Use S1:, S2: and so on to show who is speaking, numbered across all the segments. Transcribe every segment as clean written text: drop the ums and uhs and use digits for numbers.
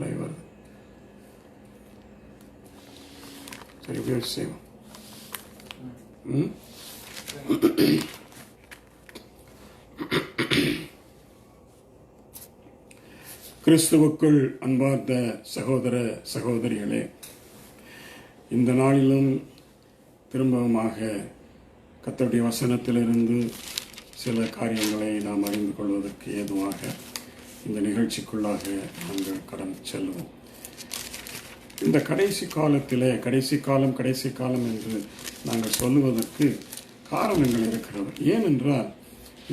S1: Live வருது. சரி, எப்படி செய்வோம்? கிறிஸ்துவுக்குள் அன்பார்ந்த சகோதர சகோதரிகளே, இந்த நாளிலும் திரும்பவுமாக கர்த்தருடைய வசனத்திலிருந்து சில காரியங்களை நாம் அறிந்து கொள்வதற்கு ஏதுவாக இந்த நிகழ்ச்சிக்குள்ளாக நாங்கள் கடந்து செல்வோம். இந்த கடைசி காலத்திலே கடைசி காலம் என்று நாங்கள் சொல்லுவதற்கு காரணங்கள் இருக்கிறது. ஏனென்றால்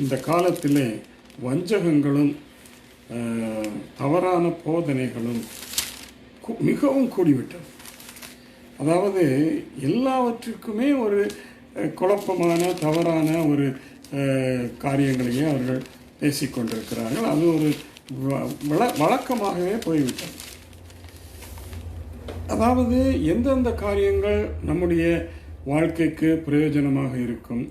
S1: இந்த காலத்திலே வஞ்சகங்களும் தவறான போதனைகளும் மிகவும் கூடிவிட்டது. அதாவது எல்லாவற்றுக்குமே ஒரு குழப்பமான தவறான ஒரு காரியங்களையே அவர்கள் பேசிக்கொண்டிருக்கிறார்கள். அது ஒரு வழக்கமாகவே போய்விட்டது. அதாவது எந்தெந்த காரியங்கள் நம்முடைய வாழ்க்கைக்கு பிரயோஜனமாக இருக்கும்?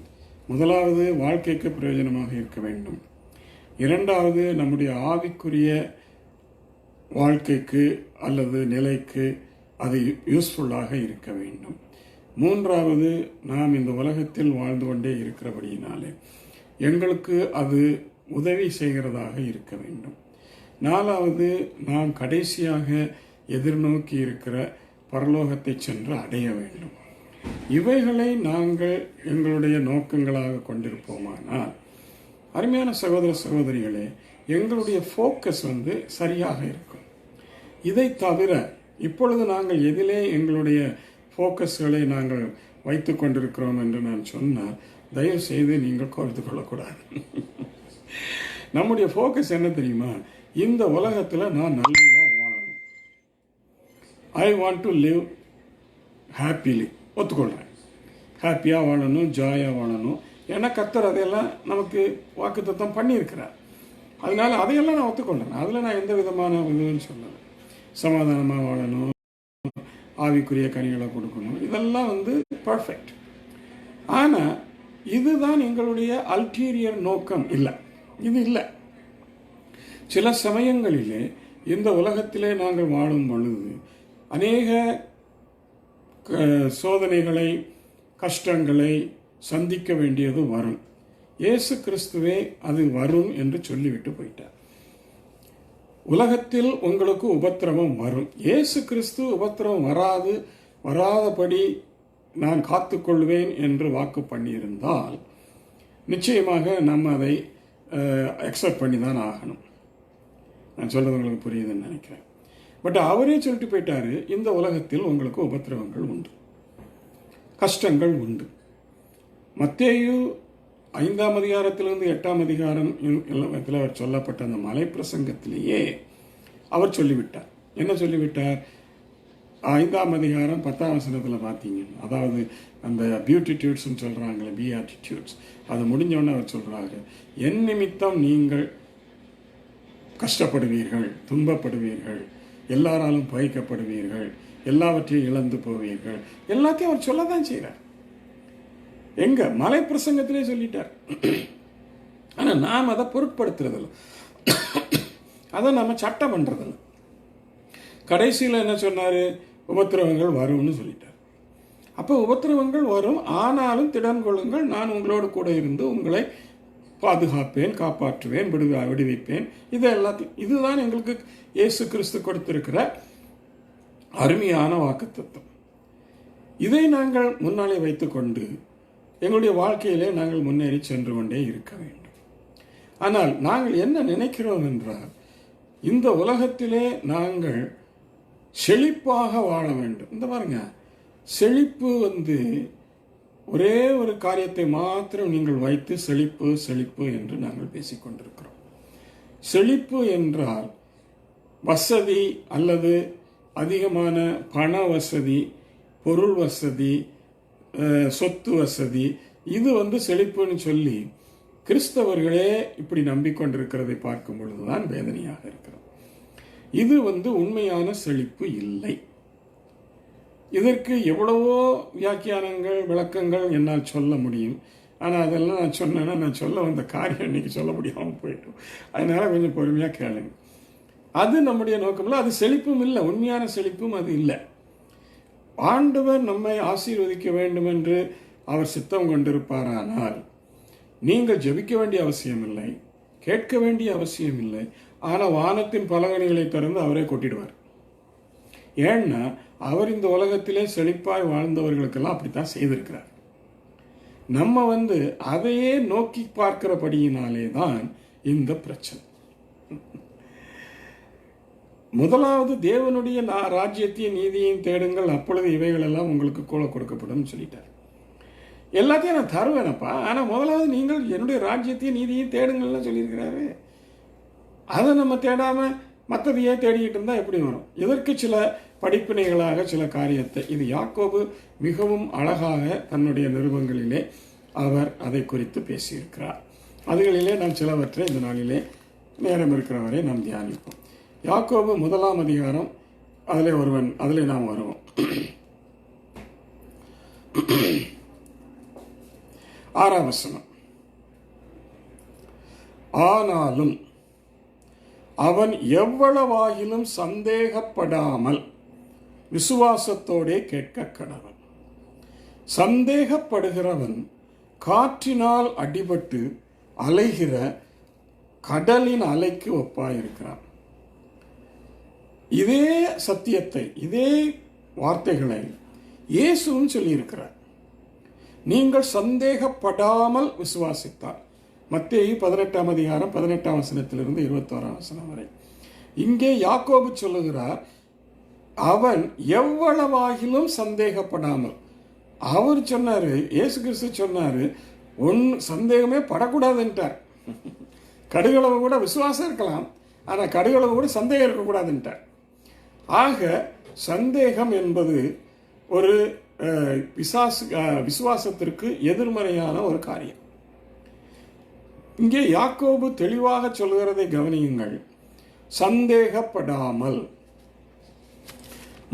S1: முதலாவது, வாழ்க்கைக்கு பிரயோஜனமாக இருக்க வேண்டும். இரண்டாவது, நம்முடைய ஆவிக்குரிய வாழ்க்கைக்கு அல்லது நிலைக்கு அது யூஸ்ஃபுல்லாக இருக்க வேண்டும். மூன்றாவது, நாம் இந்த உலகத்தில் வாழ்ந்து கொண்டே இருக்கிறபடியினாலே எங்களுக்கு அது உதவி செய்கிறதாக இருக்க வேண்டும். நாலாவது, நாம் கடைசியாக எதிர்நோக்கி இருக்கிற பரலோகத்தை சென்று அடைய வேண்டும். இவைகளை நாங்கள் எங்களுடைய நோக்கங்களாக கொண்டிருப்போமானால், அருமையான சகோதர சகோதரிகளே, எங்களுடைய ஃபோக்கஸ் சரியாக இருக்கும். இதை தவிர இப்பொழுது நாங்கள் எதிலே எங்களுடைய ஃபோக்கஸ்களை நாங்கள் வைத்து கொண்டிருக்கிறோம் என்று நான் சொன்னால் தயவு செய்து நீங்கள் கோர்த்து கொள்ளக்கூடாது. நம்முடைய ஃபோக்கஸ் என்ன தெரியுமா? இந்த உலகத்தில் நான் நல்லா வாழணும். I want to live happily. ஒத்துக்கொள்கிறேன், ஹாப்பியாக வாழணும், ஜாயாக வாழணும். ஏன்னா கர்த்தர் அதையெல்லாம் நமக்கு வாக்குத்தத்தம் பண்ணியிருக்கிறார். அதனால அதையெல்லாம் நான் ஒத்துக்கொள்கிறேன். அதில் நான் எந்த விதமான இதுன்னு சொல்லலை. சமாதானமாக வாழணும், ஆவிக்குரிய கனிகளை கொடுக்கணும், இதெல்லாம் பர்ஃபெக்ட். ஆனால் இதுதான் எங்களுடைய அல்டீரியர் நோக்கம் இல்லை. இது இல்லை. சில சமயங்களிலே இந்த உலகத்திலே நாங்கள் வாழும் பொழுது அநேக சோதனைகளை, கஷ்டங்களை சந்திக்க வேண்டியது வரும். இயேசு கிறிஸ்துவே அது வரும் என்று சொல்லிவிட்டு போயிட்டார். உலகத்தில் உங்களுக்கு உபத்திரவம் வரும். இயேசு கிறிஸ்து உபத்திரவம் வராதபடி நான் காத்துக்கொள்வேன் என்று வாக்கு பண்ணியிருந்தால் நிச்சயமாக நம்ம அதை அக்செப்ட் பண்ணி தான் ஆகணும். நான் சொல்றது உங்களுக்கு புரியுதுன்னு நினைக்கிறேன். பட் அவரே சொல்லிட்டு போயிட்டாரு, இந்த உலகத்தில் உங்களுக்கு உபத்திரவங்கள் உண்டு, கஷ்டங்கள் உண்டு. மத்தேயு 5ஆம் அதிகாரத்திலிருந்து 8ஆம் அதிகாரம் அவர் சொல்லப்பட்ட அந்த மலை பிரசங்கத்திலேயே அவர் சொல்லிவிட்டார். என்ன சொல்லிவிட்டார்? 5ஆம் அதிகாரம் 10ஆம் வசனத்தில் பார்த்தீங்க, அதாவது அந்த பியூட்டிடியூட்ஸ்ன்னு சொல்கிறாங்களே, பியாட்டிடியூட்ஸ், அது முடிஞ்சோடனே அவர் சொல்கிறாரு, என் நிமித்தம் நீங்கள் கஷ்டப்படுவீர்கள், துன்பப்படுவீர்கள், எல்லாராலும் பகைக்கப்படுவீர்கள், எல்லாவற்றையும் இழந்து போவீர்கள். எல்லாத்தையும் அவர் சொல்ல தான் செய்கிறார். எங்க மலை பிரசங்கத்திலே சொல்லிட்டார். ஆனால் நாம் அதை பொருட்படுத்துறதில்லை, அதை நம்ம சட்டம் பண்ணுறதில்லை. கடைசியில் என்ன சொன்னார்? உபத்திரவங்கள் வரும்னு சொல்லிட்டார். அப்போ உபத்திரவங்கள் வரும், ஆனாலும் திடன் கொள்ளுங்கள், நான் உங்களோடு கூட இருந்து உங்களை பாதுகாப்பேன், காப்பாற்றுவேன், விடுவிப்பேன். இது எல்லாத்தையும், இதுதான் எங்களுக்கு இயேசு கிறிஸ்து கொடுத்திருக்கிற அருமையான வாக்குத்தத்தம். இதை நாங்கள் முன்னாலே வைத்துக்கொண்டு எங்களுடைய வாழ்க்கையிலே நாங்கள் முன்னேறி சென்று கொண்டே இருக்க வேண்டும். ஆனால் நாங்கள் என்ன நினைக்கிறோம் என்றால், இந்த உலகத்திலே நாங்கள் செழிப்பாக வாழ வேண்டும். இந்த பாருங்க, செழிப்பு ஒரே ஒரு காரியத்தை மாத்திரம் நீங்கள் வைத்து செழிப்பு செழிப்பு என்று நாங்கள் பேசிக்கொண்டிருக்கிறோம். செழிப்பு என்றால் வசதி அல்லது அதிகமான பண வசதி, பொருள் வசதி, சொத்து வசதி, இது செழிப்புன்னு சொல்லி கிறிஸ்தவர்களே இப்படி நம்பிக்கொண்டிருக்கிறதை பார்க்கும் பொழுதுதான் வேதனையாக இருக்கிறது. இது உண்மையான செழிப்பு இல்லை. இதற்கு எவ்வளவோ வியாக்கியானங்கள், விளக்கங்கள் என்னால் சொல்ல முடியும். ஆனால் அதெல்லாம் நான் சொன்னேன்னா நான் சொல்ல வந்த காரியம் இன்னைக்கு சொல்ல முடியாமல் போயிட்டோம். அதனால கொஞ்சம் பொறுமையாக கேளுங்க. அது நம்முடைய நோக்கம் இல்லை, அது செழிப்பும் இல்லை, உண்மையான செழிப்பும் அது இல்லை. ஆண்டவர் நம்மை ஆசீர்வதிக்க வேண்டும் என்று அவர் சித்தம் கொண்டிருப்பாரானால் நீங்கள் ஜெபிக்க வேண்டிய அவசியம் இல்லை, கேட்க வேண்டிய அவசியம் இல்லை. ஆனால் வானத்தின் பலகணிகளை திறந்து அவரே கொட்டிடுவார். ஏன்னா அவர் இந்த உலகத்திலே செழிப்பாய் வாழ்ந்தவர்களுக்கெல்லாம் அப்படித்தான் செய்திருக்கிறார். நம்ம அதையே நோக்கி பார்க்கிறபடியினாலே தான் இந்த பிரச்சனை. முதலாவது தேவனுடைய ராஜ்யத்தையும் நீதியையும் தேடுங்கள், அப்பொழுது இவைகள் எல்லாம் உங்களுக்கு கூட கொடுக்கப்படும் சொல்லிட்டார். எல்லாத்தையும் நான் தருவேனப்பா, ஆனால் முதலாவது நீங்கள் என்னுடைய ராஜ்யத்தையும் நீதியையும் தேடுங்கள்லாம் சொல்லியிருக்கிறாரு. அதை நம்ம தேடாமல் மற்றதையே தேடிக்கிட்டு இருந்தால் எப்படி வரும்? இதற்கு சில படிப்பினைகளாக சில காரியத்தை இது யாக்கோபு மிகவும் அழகாக தன்னுடைய நிருபங்களிலே அவர் அதை குறித்து பேசியிருக்கிறார். அதுகளிலே நாம் சிலவற்றை இந்த நாளிலே நேரம் இருக்கிறவரை நாம் தியானிப்போம். யாக்கோபு 1ஆம் அதிகாரம், அதிலே நாம் வருவோம். 6ஆம் வசனம். ஆனாலும் அவன் எவ்வளவாகிலும் சந்தேகப்படாமல் விசுவாசத்தோடே கேட்க கடவன். சந்தேகப்படுகிறவன் காற்றினால் அடிபட்டு அலைகிற கடலின் அலைக்கு ஒப்பாயிருக்கிறான். இதே சத்தியத்தை, இதே வார்த்தைகளை இயேசுவும் சொல்லியிருக்கிறார். நீங்கள் சந்தேகப்படாமல் விசுவாசித்தார். மத்தேயு 18ஆம் அதிகாரம் 18ஆம் வசனத்திலிருந்து 21ஆம் வசனம் வரை. இங்கே யாக்கோபு சொல்லுகிறார், அவன் எவ்வளவாகிலும் சந்தேகப்படாமல். அவர் சொன்னாரு, இயேசு கிறிஸ்து சொன்னாரு, சந்தேகமே படக்கூடாதுன்ட்டார். கடுகளவு கூட விசுவாசம் இருக்கலாம், ஆனால் கடுகளவு கூட சந்தேகம் இருக்கக்கூடாதுன்ட்டார். ஆக சந்தேகம் என்பது ஒரு விசுவாசத்திற்கு எதிர்மறையான ஒரு காரியம். இங்கே யாக்கோபு தெளிவாக சொல்கிறதை கவனியுங்கள். சந்தேகப்படாமல்.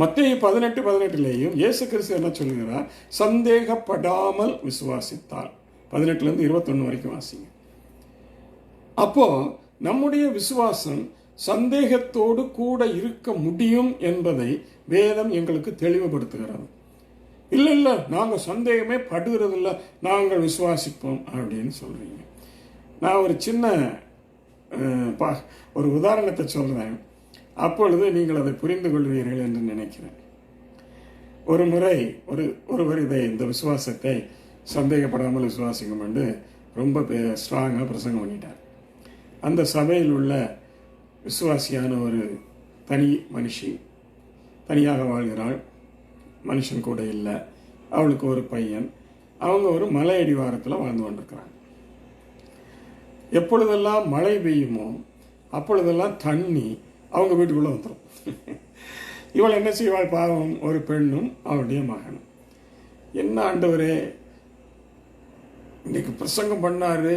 S1: மத்தேயு 18:18 இயேசு கிறிஸ்து என்ன சொல்கிறார்? சந்தேகப்படாமல் விசுவாசித்தார். 18 21 வரைக்கும் வாசிங்க. அப்போ நம்முடைய விசுவாசம் சந்தேகத்தோடு கூட இருக்க முடியும் என்பதை வேதம் எங்களுக்கு தெளிவுபடுத்துகிறது. இல்லை நாங்கள் சந்தேகமே படுகிறது இல்லை, நாங்கள் விசுவாசிப்போம் அப்படின்னு சொல்றீங்க. நான் ஒரு சின்ன ஒரு உதாரணத்தை சொல்றேன், அப்பொழுது நீங்கள் அதை புரிந்து கொள்வீர்கள் என்று நினைக்கிறேன். ஒரு முறை ஒருவர் இந்த விசுவாசத்தை சந்தேகப்படாமல் விசுவாசிக்கும் என்று ரொம்ப ஸ்ட்ராங்காக பிரசங்கம் பண்ணிட்டார். அந்த சபையில் உள்ள விசுவாசியான ஒரு தனி மனுஷி, தனியாக வாழ்கிறாள், மனுஷன் கூட இல்லை, அவளுக்கு ஒரு பையன். அவங்க ஒரு மலை அடிவாரத்தில் வாழ்ந்து கொண்டிருக்கிறாங்க. எப்பொழுதெல்லாம் மழை பெய்யுமோ அப்பொழுதெல்லாம் தண்ணி அவங்க வீட்டுக்குள்ளே வந்துடும். இவள் என்ன செய்வாள்? பாவம், ஒரு பெண்ணும் அவளுடைய மகனும். என்ன ஆண்டவரே, இன்னைக்கு பிரசங்கம் பண்ணாரு,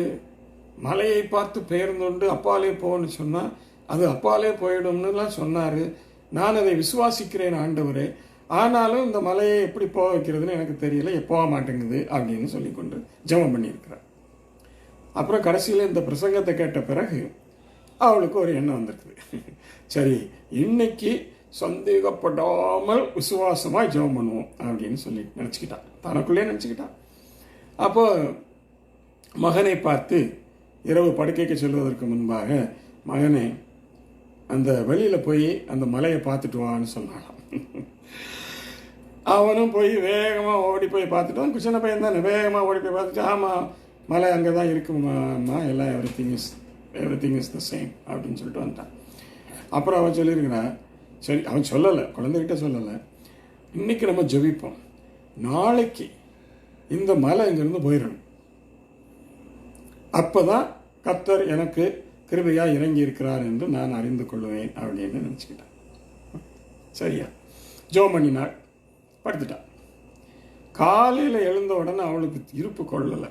S1: மலையை பார்த்து பெயர்ந்துண்டு அப்பாலே போன்னு சொன்னால் அது அப்பாலே போயிடும்னுலாம் சொன்னார். நான் அதை விசுவாசிக்கிறேன் ஆண்டவரே, ஆனாலும் இந்த மலையை எப்படி போக வைக்கிறதுன்னு எனக்கு தெரியல, போக மாட்டேங்குது அப்படின்னு சொல்லிக்கொண்டு ஜெபம் பண்ணியிருக்கிறார். அப்புறம் கடைசியில் இந்த பிரசங்கத்தை கேட்ட பிறகு அவளுக்கு ஒரு எண்ணம் வந்திருக்குது. சரி, இன்னைக்கு சந்தேகப்படாமல் விசுவாசமாக ஜெபம் பண்ணுவோம் அப்படின்னு சொல்லி நினச்சிக்கிட்டான், தனக்குள்ளே நினச்சிக்கிட்டான். அப்போ மகனை பார்த்து இரவு படுக்கைக்கு செல்வதற்கு முன்பாக, மகனே அந்த வெளியில் போய் அந்த மலையை பார்த்துட்டு வான்னு சொன்னாலாம். அவனும் போய் வேகமாக ஓடி போய் பார்த்துட்டான். சின்ன பையன் தானே, வேகமாக ஓடி போய் பார்த்துட்டு, ஆமாம் மலை அங்கே தான் இருக்குமா, எல்லாம் எவ்ரிதிங் இஸ் த சேம் அப்படின்னு சொல்லிட்டு வந்துட்டான். அப்புறம் அவன் சொல்லியிருக்கிறான், சரி, அவன் சொல்லலை, குழந்தைகிட்ட சொல்லலை, இன்னைக்கு நம்ம ஜெபிப்போம், நாளைக்கு இந்த மலை இங்கேருந்து போயிடணும், அப்போ தான் கர்த்தர் எனக்கு கிருபையாக இறங்கி இருக்கிறார் என்று நான் அறிந்து கொள்வேன் அப்படின்னு நினச்சிக்கிட்டான். சரியா, ஜெபம் பண்ணினாள், படுத்துட்டான். காலையில் எழுந்த உடனே அவளுக்கு இருப்பு கொள்ளலை.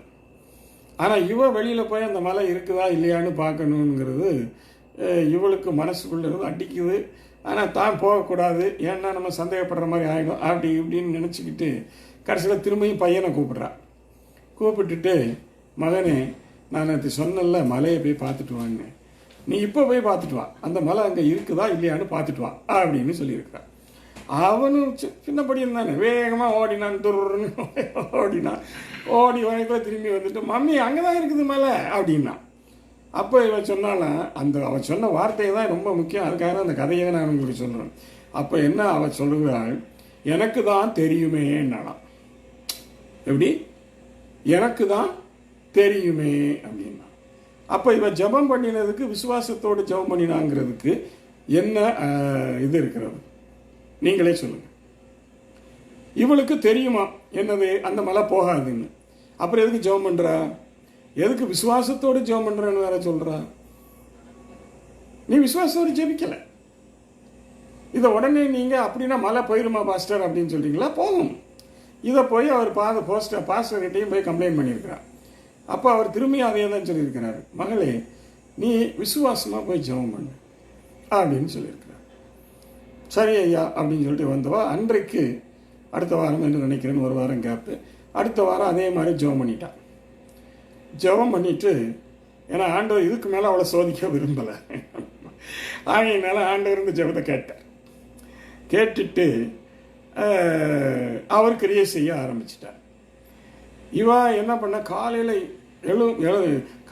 S1: ஆனால் வெளியில் போய் அந்த மலை இருக்குதா இல்லையான்னு பார்க்கணுங்கிறது இவளுக்கு மனசுக்குள்ளே இருந்து அடிக்குது. ஆனால் தான் போகக்கூடாது, ஏன்னா நம்ம சந்தேகப்படுற மாதிரி ஆகிடும் அப்படி இப்படின்னு நினச்சிக்கிட்டு கடைசியில் திரும்பியும் பையனை கூப்பிட்றான். கூப்பிட்டுட்டு, மகனே நான் அது சொன்னல மலையை போய் பார்த்துட்டு வாங்க, நீ இப்போ போய் பார்த்துட்டு வா, அந்த மலை அங்கே இருக்குதா இல்லையான்னு பார்த்துட்டு வா அப்படின்னு சொல்லியிருக்கிறான். அவனும் சின்ன படியும் தானே, வேகமாக ஓடினான், துருன்னு ஓடினான். ஓடி வரைக்கும் திரும்பி வந்துட்டு, மம்மி அங்கே தான் இருக்குது மலை அப்படின்னா. அப்போ இவன் சொன்னாலும் அவன் சொன்ன வார்த்தை தான் ரொம்ப முக்கியம். அதுக்காக அந்த கதையை நான் உங்களுக்கு சொல்கிறேன். அப்போ என்ன அவன் சொல்லுகிறாள், எனக்கு தான் தெரியுமே என்னாலாம். எப்படி எனக்கு தான் தெரியுமே அப்படின்னா. அப்போ இவன் ஜபம் பண்ணினதுக்கு, விசுவாசத்தோடு ஜபம் பண்ணினாங்கிறதுக்கு என்ன இது இருக்கிறது, நீங்களே சொல்லுங்க. இவளுக்கு தெரியுமா என்னது, அந்த மலை போகாதுன்னு. அப்புறம் எதுக்கு ஜபம் பண்ணுறா? எதுக்கு விசுவாசத்தோடு ஜெபம் பண்றேன்னு வேற சொல்றா? நீ விசுவாசத்தோடு ஜெபிக்கல. இதை உடனே நீங்க அப்படின்னா மழை போயிருமா பாஸ்டர் அப்படின்னு சொல்றீங்களா? போகும். இதை போய் அவர் பாஸ்டர்கிட்டையும் போய் கம்ப்ளைண்ட் பண்ணியிருக்கிறார். அப்போ அவர் திரும்பி அதே தான் சொல்லியிருக்கிறார், மகளே நீ விசுவாசமா போய் ஜெபம் பண்ணு அப்படின்னு சொல்லியிருக்கிறார். சரி ஐயா அப்படின்னு சொல்லிட்டு வந்தவா அன்றைக்கு அடுத்த வாரம் என்று நினைக்கிறேன்னு, ஒரு வாரம் கேப்பு, அடுத்த வாரம் அதே மாதிரி ஜெபம் பண்ணிட்டான். ஜெபம் பண்ணிட்டு, ஏன்னா ஆண்டவர் இதுக்கு மேலே அவளை சோதிக்க விரும்பலை, ஆகையினால ஆண்டவர் இந்த ஜெபத்தை கேட்டார். கேட்டுட்டு அவர் கிரியை செய்ய ஆரம்பிச்சிட்டார். இவா என்ன பண்ண,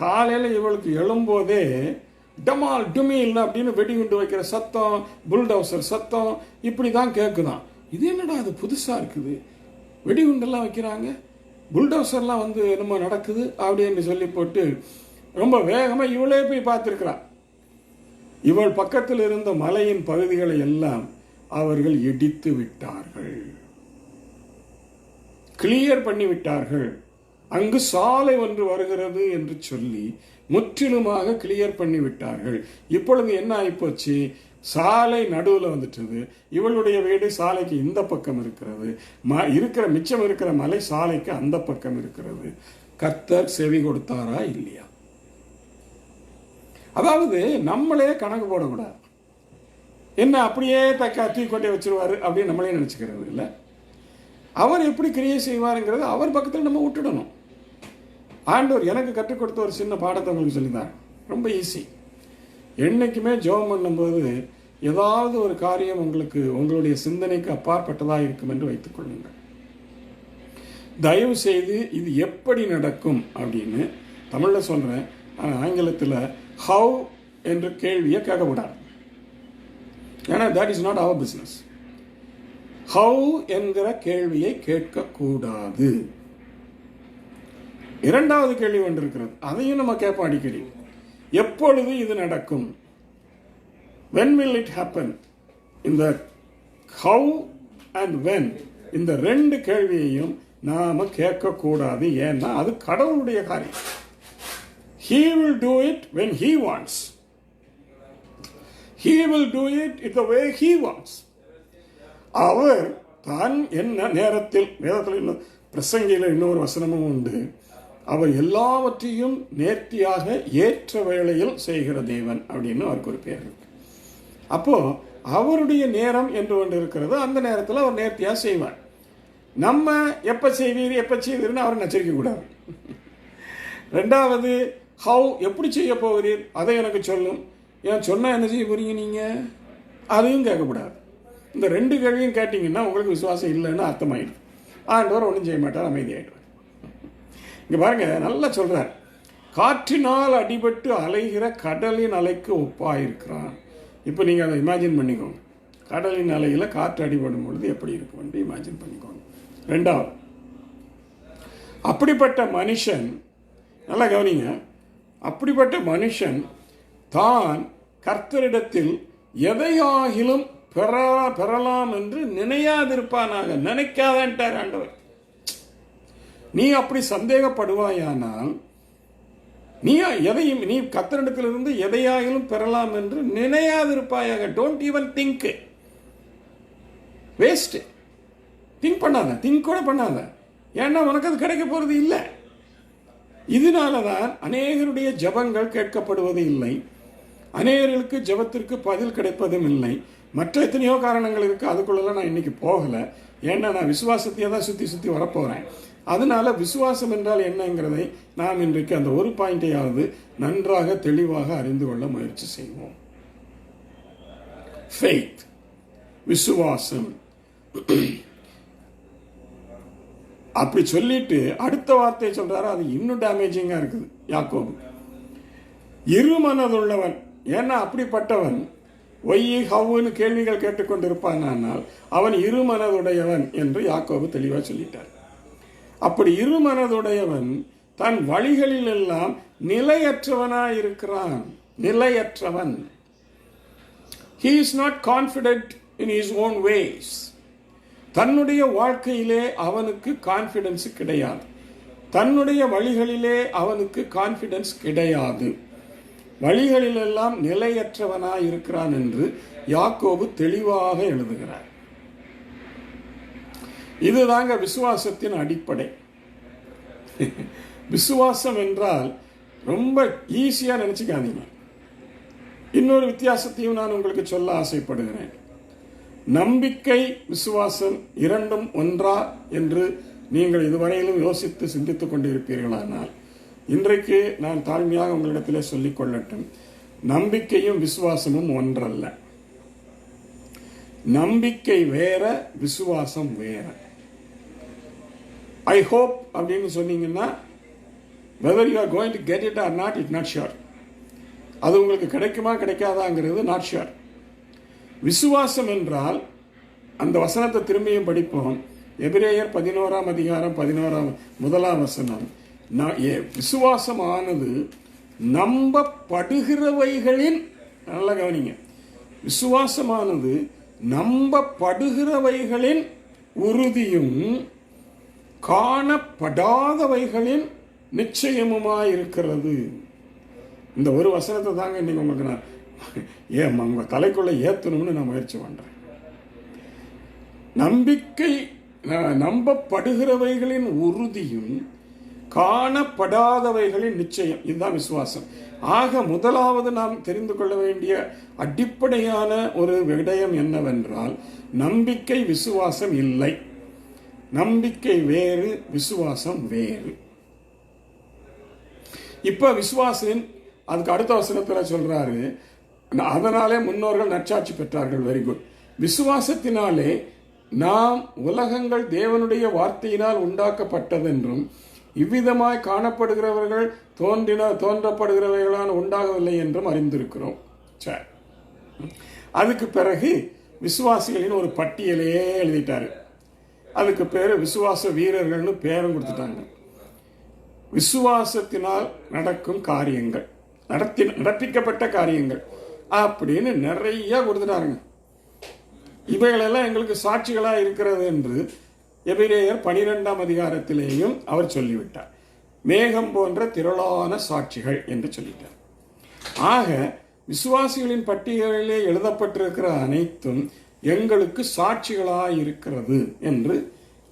S1: காலையில் இவளுக்கு எழும்போதே டமால் டுமில் அப்படின்னு வெடிகுண்டு வைக்கிற சத்தம், புல்டவுசர் சத்தம் இப்படி தான் கேட்குதான். இது என்னடா அது புதுசாக இருக்குது, வெடிகுண்டெல்லாம் வைக்கிறாங்க, புல்டோசர்லாம் வந்து என்னமோ நடக்குது அப்படின்னு சொல்லி போட்டு ரொம்ப வேகமாக இவளே போய் பார்த்துருக்கிறான். இவள் பக்கத்தில் இருந்த மலையின் பகுதிகளை எல்லாம் அவர்கள் இடித்து விட்டார்கள், கிளியர் பண்ணி விட்டார்கள். அங்கு சாலை ஒன்று வருகிறது என்று சொல்லி முற்றிலுமாக கிளியர் பண்ணி விட்டார்கள். இப்பொழுது என்ன ஆகிப்போச்சு, சாலை நடுவில் வந்துட்டது. இவளுடைய வீடு சாலைக்கு இந்த பக்கம் இருக்கிறது, மிச்சம் இருக்கிற மலை சாலைக்கு அந்த பக்கம் இருக்கிறது. கர்த்தர் செவி கொடுத்தாரா இல்லையா? அதாவது நம்மளே கணக்கு போடக்கூடாது. என்ன அப்படியே தூக்கி கொண்டே வச்சிருவாரு அப்படின்னு நம்மளே நினைச்சுக்கிறது இல்லை. அவர் எப்படி கிரியை செய்வாருங்கிறது அவர் பக்கத்தில் நம்ம விட்டுடணும். ஆண்டவர் எனக்கு கற்றுக் கொடுத்த ஒரு சின்ன பாடத்தை உங்களுக்கு சொல்லிதான், ரொம்ப ஈஸி. என்னைக்குமே ஜெபம் பண்ணும்போது ஏதாவது ஒரு காரியம் உங்களுடைய சிந்தனைக்கு அப்பாற்பட்டதாக இருக்கும் என்று வைத்துக் கொள்ளுங்கள். தயவு செய்து இது எப்படி நடக்கும் அப்படின்னு தமிழில் சொல்கிறேன், ஆங்கிலத்தில் ஹவு என்ற கேள்வியை கேட்கக்கூடாது. ஏன்னா that is not our business. How என்கிற கேள்வியை கேட்கக்கூடாது. இரண்டாவது கேள்வி ஒன்று இருக்கிறது, அதையும் நம்ம கேட்போம் அடிக்கடி, எப்பொழுது இது நடக்கும்? when will it happen? இந்த how and when இந்த ரெண்டு கேள்வியையும் நாம கேட்கக்கூடாது. ஏன்னா அது கடவுளுடைய காரியம். he will do it when he wants. he will do it in the way he wants. அவர் தான் என்ன நேரத்தில், வேதத்தில் பிரசங்கியில் இன்னொரு வசனமும் உண்டு, அவர் எல்லாவற்றையும் நேர்த்தியாக ஏற்ற வேளையில் செய்கிற தேவன் அப்படின்னு அவருக்கு ஒரு பேர் இருக்கு. அப்போ அவருடைய நேரம் என்று ஒன்று இருக்கிறது, அந்த நேரத்தில் அவர் நேர்த்தியாக செய்வார். நம்ம எப்போ செய்வீர்னு அவரை நச்சரிக்க கூடாது. ரெண்டாவது, ஹவு எப்படி செய்ய போகிறீர் அதை எனக்கு சொல்லும், ஏன் சொன்னால் என்ன செய்ய போறீங்க நீங்கள், அதையும் கேட்கக்கூடாது. இந்த ரெண்டு கேள்வியும் கேட்டிங்கன்னா உங்களுக்கு விசுவாசம் இல்லைன்னு அர்த்தமாயிடும். ஆண்டவர் ஒன்றும் செய்ய மாட்டார், அமைதியாயிடுவார். இங்கே பாருங்க, நல்லா சொல்கிறார், காற்றினால் அடிபட்டு அலைகிற கடலின் அலைக்கு ஒப்பாயிருக்கிறான். இப்போ நீங்கள் அதை இமேஜின் பண்ணிக்கோங்க, கடலின் அலையில் காற்று அடிபடும் பொழுது எப்படி இருக்கும் என்று இமேஜின் பண்ணிக்கோங்க. ரெண்டாவது, அப்படிப்பட்ட மனுஷன், நல்லா கவனிங்க, அப்படிப்பட்ட மனுஷன் தான் கர்த்தரிடத்தில் எதையாகிலும் பெறலாம் என்று நினையாதிருப்பானாக. நினைக்காதன்ட்டார் ஆண்டவர். நீ அப்படி சந்தேகப்படுவாயானால் நீ கர்த்தரிடத்திலிருந்து எதையாகிலும் பெறலாம் என்று நினையாதிருப்பாயாக. Don't even think. Waste. Think பண்ணாத, திங்க் கூட பண்ணாத. ஏன்னா உனக்கு அது கிடைக்க போறது இல்லை. இதனாலதான் அநேகருடைய ஜபங்கள் கேட்கப்படுவது இல்லை, அநேகர்களுக்கு ஜபத்திற்கு பதில் கிடைப்பதும் இல்லை. மற்ற எத்தனையோ காரணங்கள் இருக்கு, அதுக்குள்ளெல்லாம் நான் இன்னைக்கு போகலை. ஏன்னா நான் விசுவாசத்தையே தான் சுற்றி வரப்போகிறேன். அதனால விசுவாசம் என்றால் என்னங்கிறதை நாம் இன்றைக்கு அந்த ஒரு பாயிண்டையாவது நன்றாக தெளிவாக அறிந்து கொள்ள முயற்சி செய்வோம். ஃபெய்த், விசுவாசம். அப்படி சொல்லிட்டு அடுத்த வார்த்தையை சொல்றாரு, அது இன்னும் டேமேஜிங்கா இருக்குது. யாக்கோபு இருமனதுள்ளவன். ஏன்னா அப்படிப்பட்டவன் ஒய்யி ஹவ்வுன்னு கேள்விகள் கேட்டுக்கொண்டிருப்பானால் அவன் இருமனதுடையவன் என்று யாக்கோபு தெளிவாக சொல்லிட்டார். அப்படி இருமனதுடையவன் தன் வழிகளில் எல்லாம் நிலையற்றவனாயிருக்கிறான். நிலையற்றவன். He is not confident in his own ways. தன்னுடைய வாழ்க்கையிலே அவனுக்கு கான்ஃபிடன்ஸ் கிடையாது. தன்னுடைய வழிகளிலே அவனுக்கு கான்ஃபிடன்ஸ் கிடையாது. வழிகளிலெல்லாம் நிலையற்றவனாய் இருக்கிறான் என்று யாக்கோபு தெளிவாக எழுதுகிறார். இதுதாங்க விசுவாசத்தின் அடிப்படை. விசுவாசம் என்றால் ரொம்ப ஈஸியா நினைச்சுக்காதீங்க. இன்னொரு வித்தியாசத்தையும் நான் உங்களுக்கு சொல்ல ஆசைப்படுகிறேன். நம்பிக்கை, விசுவாசம் இரண்டும் ஒன்றா என்று நீங்கள் இதுவரையிலும் யோசித்து சிந்தித்துக் கொண்டிருப்பீர்களானால் இன்றைக்கு நான் தாழ்மையாக உங்களிடத்திலே சொல்லிக் கொள்ளட்டும், நம்பிக்கையும் விசுவாசமும் ஒன்றல்ல. நம்பிக்கை வேற, விசுவாசம் வேற. ஐ ஹோப் அப்படின்னு சொன்னீங்கன்னா whether you are going to get it or not, it's not sure. அது உங்களுக்கு கிடைக்குமா கிடைக்காதாங்கிறது not sure. விசுவாசம் என்றால் அந்த வசனத்தை திரும்பியும் படிப்போம். எபிரேயர் 11ஆம் அதிகாரம் 11ஆம் வசனம். விசுவாசமானது நம்பப்படுகிறவைகளின், நல்லா கவனிங்க, விசுவாசமானது நம்பப்படுகிறவைகளின் உறுதியும் காணப்படாதவைகளின் நிச்சயமுமாயிருக்கிறது. இந்த ஒரு வசனத்தை தாங்க இன்னைக்கு உங்களுக்கு நான் உங்க தலைக்குள்ள ஏத்தணும்னு நான் முயற்சி பண்றேன். நம்பிக்கை, நம்பப்படுகிறவைகளின் உறுதியும் காணப்படாதவைகளின் நிச்சயம், இதுதான் விசுவாசம். ஆக முதலாவது நாம் தெரிந்து கொள்ள வேண்டிய அடிப்படையான ஒரு விடயம் என்னவென்றால், நம்பிக்கை விசுவாசம் இல்லை. நம்பிக்கை வேறு, விசுவாசம் வேறு. இப்ப விசுவாசின் அதுக்கு அடுத்த வசனத்தில் சொல்றாரு, அதனாலே முன்னோர்கள் நற்சாட்சி பெற்றார்கள். Very good. விசுவாசத்தினாலே நாம் உலகங்கள் தேவனுடைய வார்த்தையினால் உண்டாக்கப்பட்டதென்றும் இவ்விதமாய் காணப்படுகிறவர்கள் தோன்றப்படுகிறவைகளால் உண்டாகவில்லை என்றும் அறிந்திருக்கிறோம். சரி, அதுக்கு பிறகு விசுவாசிகளின் ஒரு பட்டியலையே எழுதிட்டாரு. அதுக்கு பேரு விசுவாச வீரர்கள்னு பேரும் கொடுத்துட்டாங்க. விசுவாசத்தினால் நடக்கும் காரியங்கள், நடப்பிக்கப்பட்ட காரியங்கள் அப்படின்னு நிறைய கொடுத்துட்டாருங்க. இவைகளெல்லாம் எங்களுக்கு சாட்சிகளா இருக்கிறது என்று எபிரேயர் 12ஆம் அதிகாரத்திலேயும் அவர் சொல்லிவிட்டார். மேகம் போன்ற திரளான சாட்சிகள் என்று சொல்லிட்டார். ஆக விசுவாசிகளின் பட்டியலிலே எழுதப்பட்டிருக்கிற அனைத்தும் எங்களுக்கு சாட்சிகளாய் இருக்கிறது என்று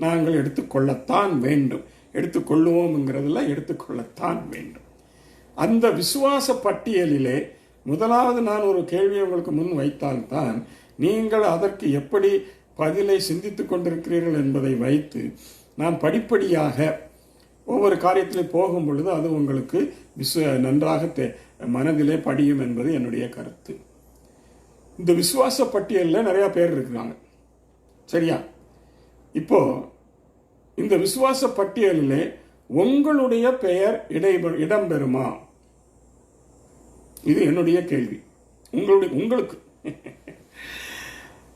S1: நாங்கள் எடுத்துக்கொள்ளத்தான் வேண்டும். எடுத்துக்கொள்ளுவோம்ங்கிறதுல எடுத்துக்கொள்ளத்தான் வேண்டும். அந்த விசுவாச பட்டியலிலே முதலாவது நான் ஒரு கேள்வியை உங்களுக்கு முன் வைத்தால்தான் நீங்கள் அதற்கு எப்படி பதிலை சிந்தித்துக் கொண்டிருக்கிறீர்கள் என்பதை வைத்து நான் படிப்படியாக ஒவ்வொரு காரியத்திலே போகும் பொழுது அது உங்களுக்கு நன்றாக மனதிலே படியும் என்பது என்னுடைய கருத்து. இந்த விசுவாச பட்டியலில் நிறைய பேர் இருக்கிறாங்க, சரியா? இப்போ இந்த விசுவாச பட்டியலிலே உங்களுடைய பெயர் இடம்பெறுமா? இது என்னுடைய கேள்வி. உங்களுக்கு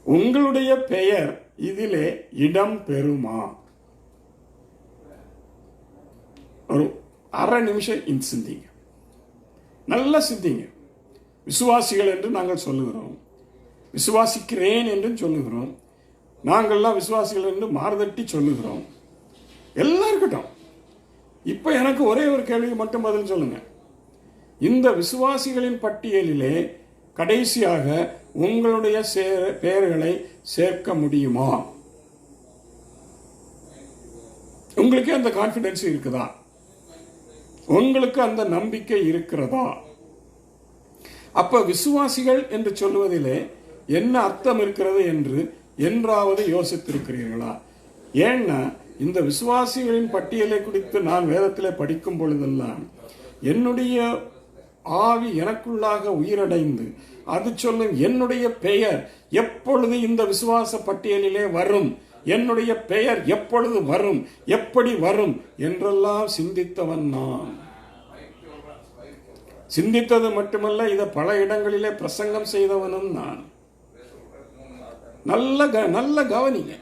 S1: உங்களுடைய பெயர் இதிலே இடம் பெறுமா? ஒரு அரை நிமிஷம் சிந்திங்க, நல்லா சிந்திங்க. விசுவாசிகள் என்று நாங்கள் சொல்லுகிறோம், விசுவாசிக்கிறேன் என்று சொல்லுகிறோம், நாங்கள்லாம் விசுவாசிகள் என்று மாறுதட்டி சொல்லுகிறோம். எல்லாம் இருக்கட்டும். இப்ப எனக்கு ஒரே ஒரு கேள்வி மட்டும் பதில் சொல்லுங்க. இந்த விசுவாசிகளின் பட்டியலிலே கடைசியாக உங்களுடைய பெயர்களை சேர்க்க முடியுமா? உங்களுக்கு அந்த கான்பிடன்ஸ் இருக்குதா? உங்களுக்கு அந்த நம்பிக்கை இருக்கிறதா? அப்ப விசுவாசிகள் என்று சொல்வதிலே என்ன அர்த்தம் இருக்கிறது என்று என்றாவது யோசித்திருக்கிறீர்களா? ஏன்னா இந்த விசுவாசிகளின் பட்டியலை குறித்து நான் வேதத்திலே படிக்கும் பொழுதெல்லாம் என்னுடைய ஆவி எனக்குள்ளாக உயிரடைந்து அது சொல்லும், என்னுடைய பெயர் எப்பொழுது இந்த விசுவாச பட்டியலிலே வரும், என்னுடைய பெயர் எப்பொழுது வரும், எப்படி வரும் என்றெல்லாம் சிந்தித்தவன் நான். சிந்தித்தது மட்டுமல்ல, இதை பல இடங்களிலே பிரசங்கம் செய்தவனும் நான். நல்ல கவனிங்க.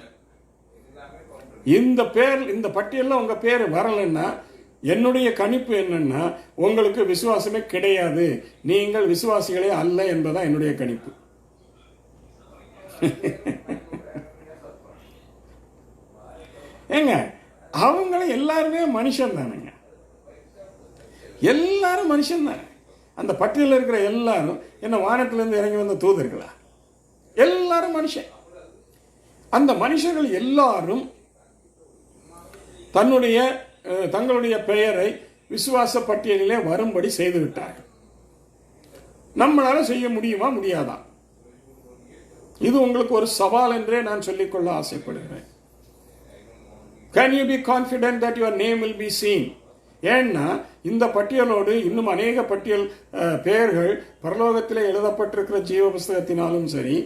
S1: இந்த பட்டியலில் உங்க பேர் வரலன்னா என்னுடைய கணிப்பு என்னன்னா உங்களுக்கு விசுவாசமே கிடையாது, நீங்கள் விசுவாசிகளே அல்ல என்பதான் என்னுடைய கணிப்பு. ஏங்க, அவங்களும் எல்லாருமே மனுஷன் தானுங்க, எல்லாரும் மனுஷன் தானே. அந்த பட்டியலில் இருக்கிற எல்லாரும் என்ன வானத்திலிருந்து இறங்கி வந்த தூதர்களா? எல்லாரும் மனுஷன். அந்த மனுஷர்கள் எல்லாரும் தங்களுடைய பெயரை விசுவாச பட்டியலிலே வரும்படி செய்து விட்டார்கள். நம்மளால செய்ய முடியுமா? முடியாதா? இது உங்களுக்கு ஒரு சவால் என்றே நான் சொல்லிக்கொள்ள ஆசைப்படுகிறேன். Can you be confident that your name will be seen? ஏன்னா இந்த பட்டியலோடு இன்னும் அநேக பெயர்கள் பரலோகத்திலே எழுதப்பட்டிருக்கிற ஜீவ புஸ்தகத்தினாலும் சரி,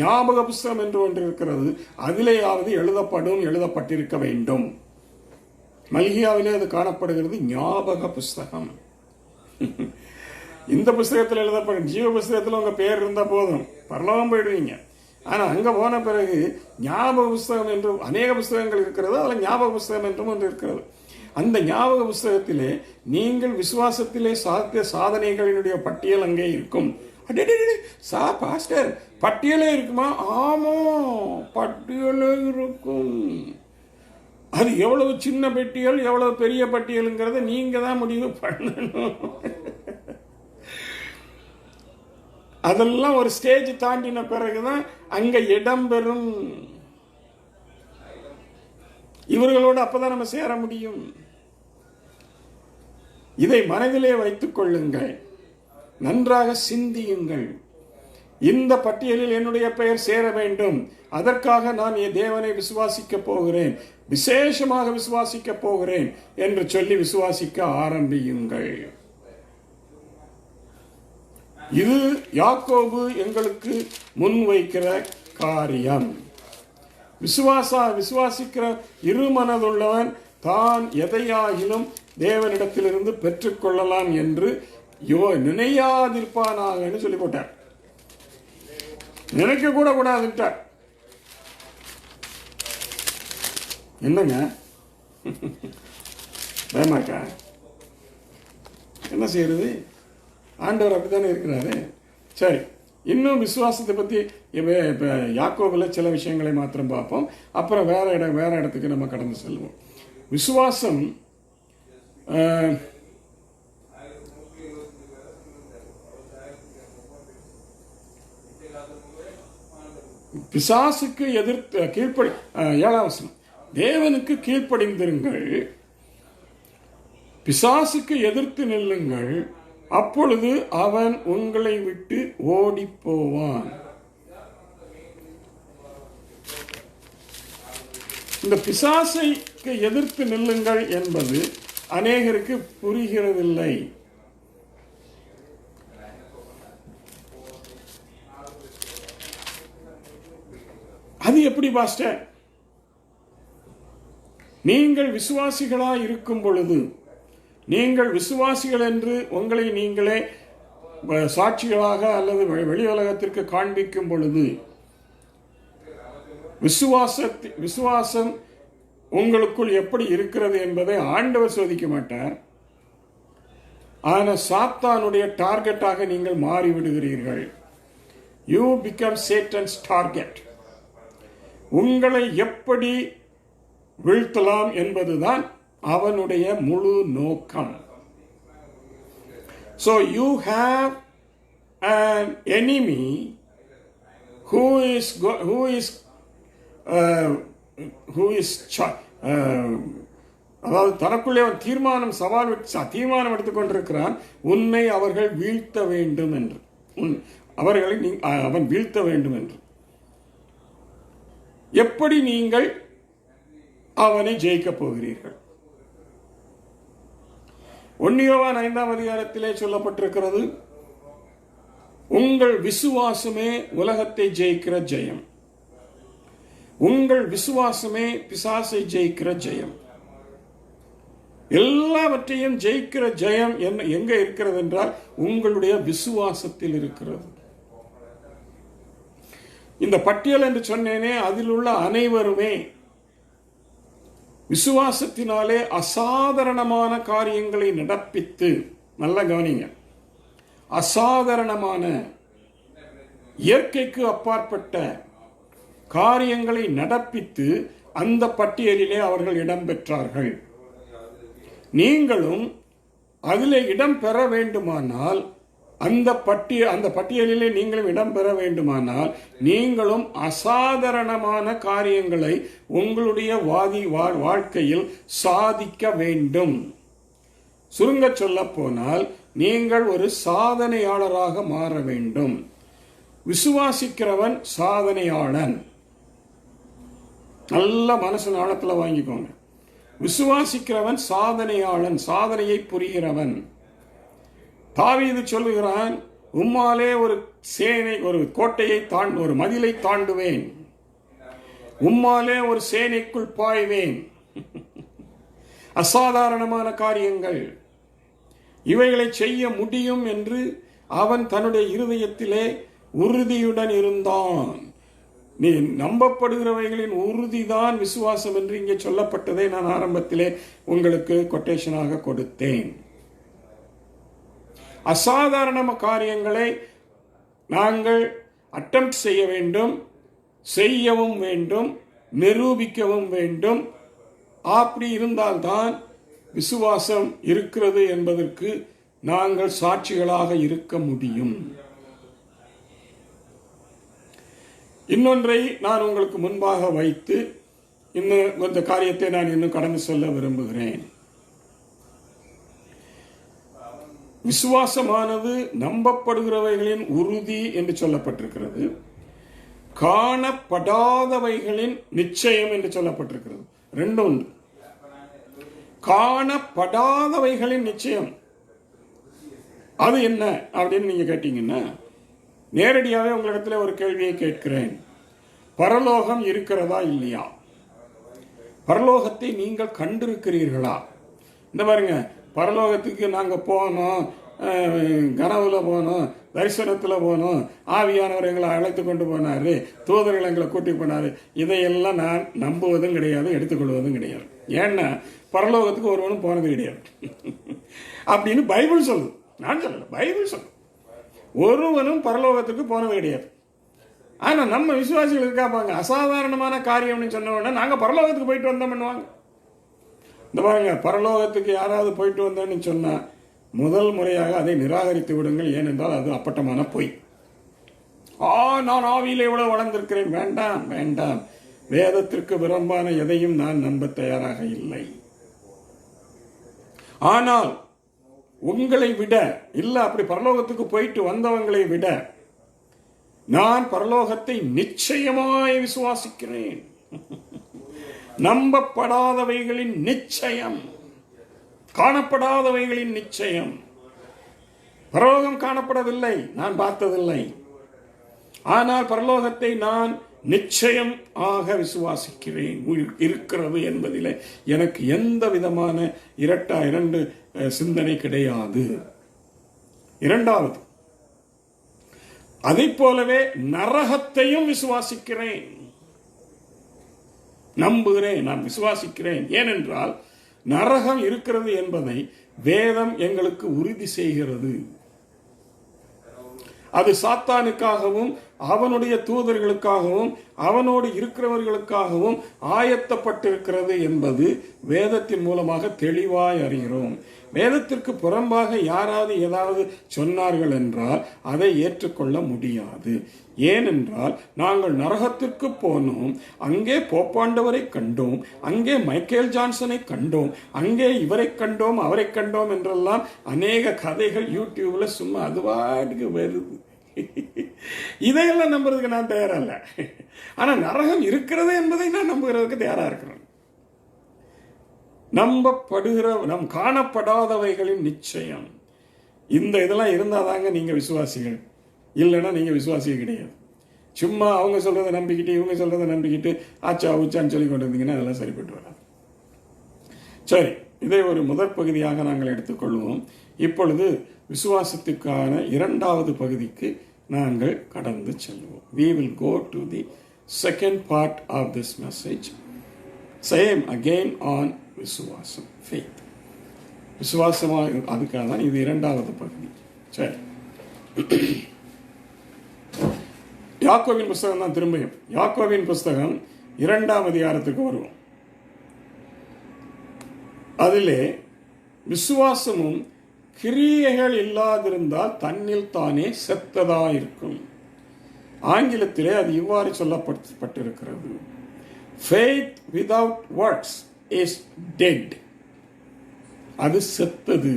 S1: ஞாபக புஸ்தகம் என்று ஒன்று இருக்கிறது, அதிலேயாவது எழுதப்பட்டிருக்க வேண்டும். மல்கியாவிலே அது காணப்படுகிறது, ஞாபக புஸ்தகம். இந்த புஸ்தகத்தில் எழுதப்படும் ஜீவ புஸ்தகத்தில் உங்க பேர் இருந்தா போதும், பரலோகம் போயிடுவீங்க. ஆனா அங்க போன பிறகு ஞாபக புஸ்தகம் என்று அநேக புஸ்தகங்கள் இருக்கிறது, அதில் ஞாபக புஸ்தகம் என்றும் ஒன்று இருக்கிறது. அந்த ஞாபக புஸ்தகத்திலே நீங்கள் விசுவாசத்திலே சாத்திய சாதனைகளினுடைய பட்டியல் அங்கே இருக்கும். பாஸ்டர், பட்டியலே இருக்குமா? ஆமா, பட்டியலே இருக்கும். அது எவ்வளவு சின்ன பட்டியல் எவ்வளவு பெரிய பட்டியலுங்கிறத நீங்க தான் முடிவு பண்ணணும். அதெல்லாம் ஒரு ஸ்டேஜ் தாண்டின பிறகுதான் அங்க இடம்பெறும். இவர்களோடு அப்பதான் நம்ம சேர முடியும். இதை மனதிலே வைத்துக் கொள்ளுங்கள், நன்றாக சிந்தியுங்கள். இந்த பட்டியலில் என்னுடைய பெயர் சேர வேண்டும், அதற்காக நான் என் தேவனை விசுவாசிக்க போகிறேன், விசேஷமாக விசுவாசிக்க போகிறேன் என்று சொல்லி விசுவாசிக்க ஆரம்பியுங்கள். இது யாக்கோபு எங்களுக்கு முன்வைக்கிற காரியம். விசுவாசிக்கிற இருமனதுள்ளவன் தான் எதையாகிலும் தேவனிடத்திலிருந்து பெற்றுக்கொள்ளலாம் என்று நினையாதிருப்பானாக சொல்லி போட்டார். நினைக்க கூட கூடாதுட்டார். என்னங்க பயமாக்கா? என்ன செய்யறது? ஆண்டவர் அப்படித்தானே இருக்கிறாரு. சரி, இன்னும் விசுவாசத்தை பற்றி இப்போ யாக்கோபில் சில விஷயங்களை மாத்திரம் பார்ப்போம். அப்புறம் வேற இடத்துக்கு நம்ம கடந்து செல்வோம். விசுவாசம் பிசாசுக்கு எதிர்த்து கீழ்ப்படி 7ஆம் வசனம், தேவனுக்கு கீழ்ப்படிந்திருங்கள், பிசாசுக்கு எதிர்த்து நில்லுங்கள், அப்பொழுது அவன் உங்களை விட்டு ஓடி போவான். இந்த பிசாசைக்கு எதிர்த்து நில்லுங்கள் என்பது அநேகருக்கு புரிகிறதில்லை. அது எப்படி பாஸ்டர்? நீங்கள் விசுவாசிகளாய் இருக்கும் பொழுது, நீங்கள் விசுவாசிகள் என்று உங்களை நீங்களே சாட்சிகளாக அல்லது வெளி உலகத்திற்கு காண்பிக்கும் பொழுது விசுவாசம் உங்களுக்குள் எப்படி இருக்கிறது என்பதை ஆண்டவர் சோதிக்க மாட்டார். ஆனால் சாத்தானுடைய டார்கெட்டாக நீங்கள் மாறிவிடுகிறீர்கள். You become Satan's target. உங்களை எப்படி வீழ்த்தலாம் என்பதுதான் அவனுடைய முழு நோக்கம். So you have an enemy who is அதாவது தனக்குள்ளே தீர்மானம் எடுத்துக்கொண்டிருக்கிறான், உன்னை அவர்கள் வீழ்த்த வேண்டும் என்று, அவன் வீழ்த்த வேண்டும் என்று. எப்படி நீங்கள் அவனை ஜெயிக்கப் போகிறீர்கள். 1 யோவான் 5ஆம் அதிகாரத்திலே சொல்லப்பட்டிருக்கிறது, உங்கள் விசுவாசமே உலகத்தை ஜெயிக்கிற ஜெயம். உங்கள் விசுவாசமே பிசாசை ஜெயிக்கிற ஜெயம். எல்லாவற்றையும் ஜெயிக்கிற ஜெயம் எங்க இருக்கிறது என்றால் உங்களுடைய விசுவாசத்தில் இருக்கிறது. இந்த பட்டியல் என்று சொன்னேனே, அதில் உள்ள அனைவருமே விசுவாசத்தினாலே அசாதாரணமான காரியங்களை நடப்பித்து, நல்ல கவனிங்க, அசாதாரணமான இயற்கைக்கு அப்பாற்பட்ட காரியங்களை நடப்பித்து அந்த பட்டியலிலே அவர்கள் இடம்பெற்றார்கள். நீங்களும் அதிலே இடம் பெற வேண்டுமானால், அந்த பட்டியலிலே நீங்களும் இடம் பெற வேண்டுமானால், நீங்களும் அசாதாரணமான காரியங்களை உங்களுடைய வாழ்க்கையில் சாதிக்க வேண்டும். சுருங்க சொல்ல போனால், நீங்கள் ஒரு சாதனையாளராக மாற வேண்டும். விசுவாசிக்கிறவன் சாதனையாளன். நல்ல மனசு ஆழத்தில் வாங்கிக்கோங்க. விசுவாசிக்கிறவன் சாதனையாளன், சாதனையை புரிகிறவன். தாவீது சொல்லுகிறான், உம்மாலே ஒரு கோட்டையை ஒரு மதிலை தாண்டுவேன், உம்மாலே ஒரு சேனைக்குள் பாய்வேன். அசாதாரணமான காரியங்கள், இவைகளை செய்ய முடியும் என்று அவன் தன்னுடைய இருதயத்திலே உறுதியுடன் இருந்தான். நீ நம்பப்படுகிறவைகளின் உறுதிதான் விசுவாசம் என்று இங்கே சொல்லப்பட்டதை நான் ஆரம்பத்திலே உங்களுக்கு கொட்டேஷனாக கொடுத்தேன். அசாதாரண காரியங்களை நாங்கள் அட்டெம்ப்ட் செய்ய வேண்டும், செய்யவும் வேண்டும், நிரூபிக்கவும் வேண்டும். அப்படி இருந்தால்தான் விசுவாசம் இருக்கிறது என்பதற்கு நாங்கள் சாட்சிகளாக இருக்க முடியும். இன்னொன்றை நான் உங்களுக்கு முன்பாக வைத்து இன்னும் இந்த காரியத்தை நான் இன்னும் கடந்து சொல்ல விரும்புகிறேன். விசுவாசமானது நம்பப்படுகிறவைகளின் உறுதி என்று சொல்லப்பட்டிருக்கிறது, காணப்படாதவைகளின் நிச்சயம் என்று சொல்லப்பட்டிருக்கிறது. ரெண்டும் உண்டு. காணப்படாதவைகளின் நிச்சயம் அது என்ன அப்படின்னு நீங்க கேட்டீங்கன்னா, நேரடியாகவே உங்களிடத்தில் ஒரு கேள்வியை கேட்கிறேன். பரலோகம் இருக்கிறதா இல்லையா? பரலோகத்தை நீங்கள் கண்டிருக்கிறீர்களா? இந்த பாருங்க, பரலோகத்துக்கு நாங்கள் போனோம், கனவுல போனோம், தரிசனத்தில் போனோம், ஆவியானவர் எங்களை அழைத்து கொண்டு போனார், தூதர்கள் எங்களை கூட்டி போனார், இதையெல்லாம் நான் நம்புவதும் கிடையாது, எடுத்துக்கொள்வதும் கிடையாது. ஏன்னா பரலோகத்துக்கு ஒருவனும் போனது கிடையாது அப்படின்னு பைபிள் சொல்லுது. நான் சொல்லல, பைபிள் சொல்லு. ஒருவனும் பரலோகத்துக்கு போனது கிடையாது. ஆனா நம்ம விசுவாசிகள் இருக்காப்பாங்க, அசாதாரணமான காரியம்னு சொன்ன உடனே நாங்க பரலோகத்துக்கு போயிட்டு வந்தோம் பண்ணுவாங்க. இந்த பாருங்க, பரலோகத்துக்கு யாராவது போயிட்டு வந்தோன்னு சொன்னா முதல் முறையாக அதை நிராகரித்து விடுங்கள். ஏனென்றால் அது அப்பட்டமான பொய். நான் ஆவியில எவ்வளவு வளர்ந்திருக்கிறேன். வேண்டாம் வேண்டாம், வேதத்திற்கு விரும்பான எதையும் நான் நம்ப தயாராக இல்லை. ஆனால் உங்களை விட இல்ல, அப்படி பரலோகத்துக்கு போயிட்டு வந்தவங்களை விட நான் பரலோகத்தை நிச்சயமாய் விசுவாசிக்கிறேன். நம்பப்படாதவைகளின் நிச்சயம், காணப்படாதவைகளின் நிச்சயம். பரலோகம் காணப்படவில்லை, நான் பார்த்ததில்லை. ஆனால் பரலோகத்தை நான் நிச்சயம் ஆக விசுவாசிக்கிறேன். இருக்கிறது என்பதில் எனக்கு எந்த விதமான இரண்டு சிந்தனை கிடையாது. இரண்டாவது, அதை போலவே நரகத்தையும் விசுவாசிக்கிறேன், நம்புகிறேன், நான் விசுவாசிக்கிறேன். ஏனென்றால் நரகம் இருக்கிறது என்பதை வேதம் எங்களுக்கு உறுதி செய்கிறது. அது சாத்தானுக்காகவும் அவனுடைய தூதர்களுக்காகவும் அவனோடு இருக்கிறவர்களுக்காகவும் ஆயத்தப்பட்டிருக்கிறது என்பது வேதத்தின் மூலமாக தெளிவாய் அறிகிறோம். வேதத்திற்கு புறம்பாக யாராவது ஏதாவது சொன்னார்கள் என்றால் அதை ஏற்றுக்கொள்ள முடியாது. ஏனென்றால் நாங்கள் நரகத்திற்கு போனோம், அங்கே போப்பாண்டவரை கண்டோம், அங்கே மைக்கேல் ஜான்சனை கண்டோம், அங்கே இவரை கண்டோம், அவரை கண்டோம் என்றெல்லாம் அநேக கதைகள் யூடியூப்ல சும்மா அதுவாட்டுக்கு வருது. இதையெல்லாம் நம்புறதுக்கு நான் தயாரா இல்லை. ஆனா நரகம் இருக்கிறது என்பதை நான் நம்புகிறதுக்கு தயாரா இருக்கிறேன். நம்பப்படுகிற நம் காணப்படாதவைகளின் நிச்சயம். இந்த இதெல்லாம் இருந்தால் தாங்க நீங்கள் விசுவாசிகள். இல்லைன்னா நீங்கள் விசுவாசிகள் கிடையாது. சும்மா அவங்க சொல்கிறத நம்பிக்கிட்டு இவங்க சொல்கிறத நம்பிக்கிட்டு ஆச்சா உச்சான்னு சொல்லி கொண்டு இருந்தீங்கன்னா அதெல்லாம் சரிப்பட்டு வராது. சரி, இதை ஒரு முதற் பகுதியாக நாங்கள் எடுத்துக்கொள்வோம். இப்பொழுது விசுவாசத்துக்கான இரண்டாவது பகுதிக்கு நாங்கள் கடந்து செல்வோம். We will go to the second part of this message. Same again on விசுவாசம், faith. விசுவாசமாக அதுக்காக தான் இது இரண்டாவது பகுதி. சரி, யாக்கோபின் புஸ்தகம் தான் திரும்பியும். யாக்கோபின் புஸ்தகம் 2ஆம் அதிகாரத்துக்கு வருவோம். அதிலே விசுவாசமும் கிரியைகள் இல்லாதிருந்தால் தன்னில் தானே செத்ததாயிருக்கும். ஆங்கிலத்திலே அது இவ்வாறு சொல்லப்பட்டிருக்கிறது: faith without works is dead. அது செத்தது.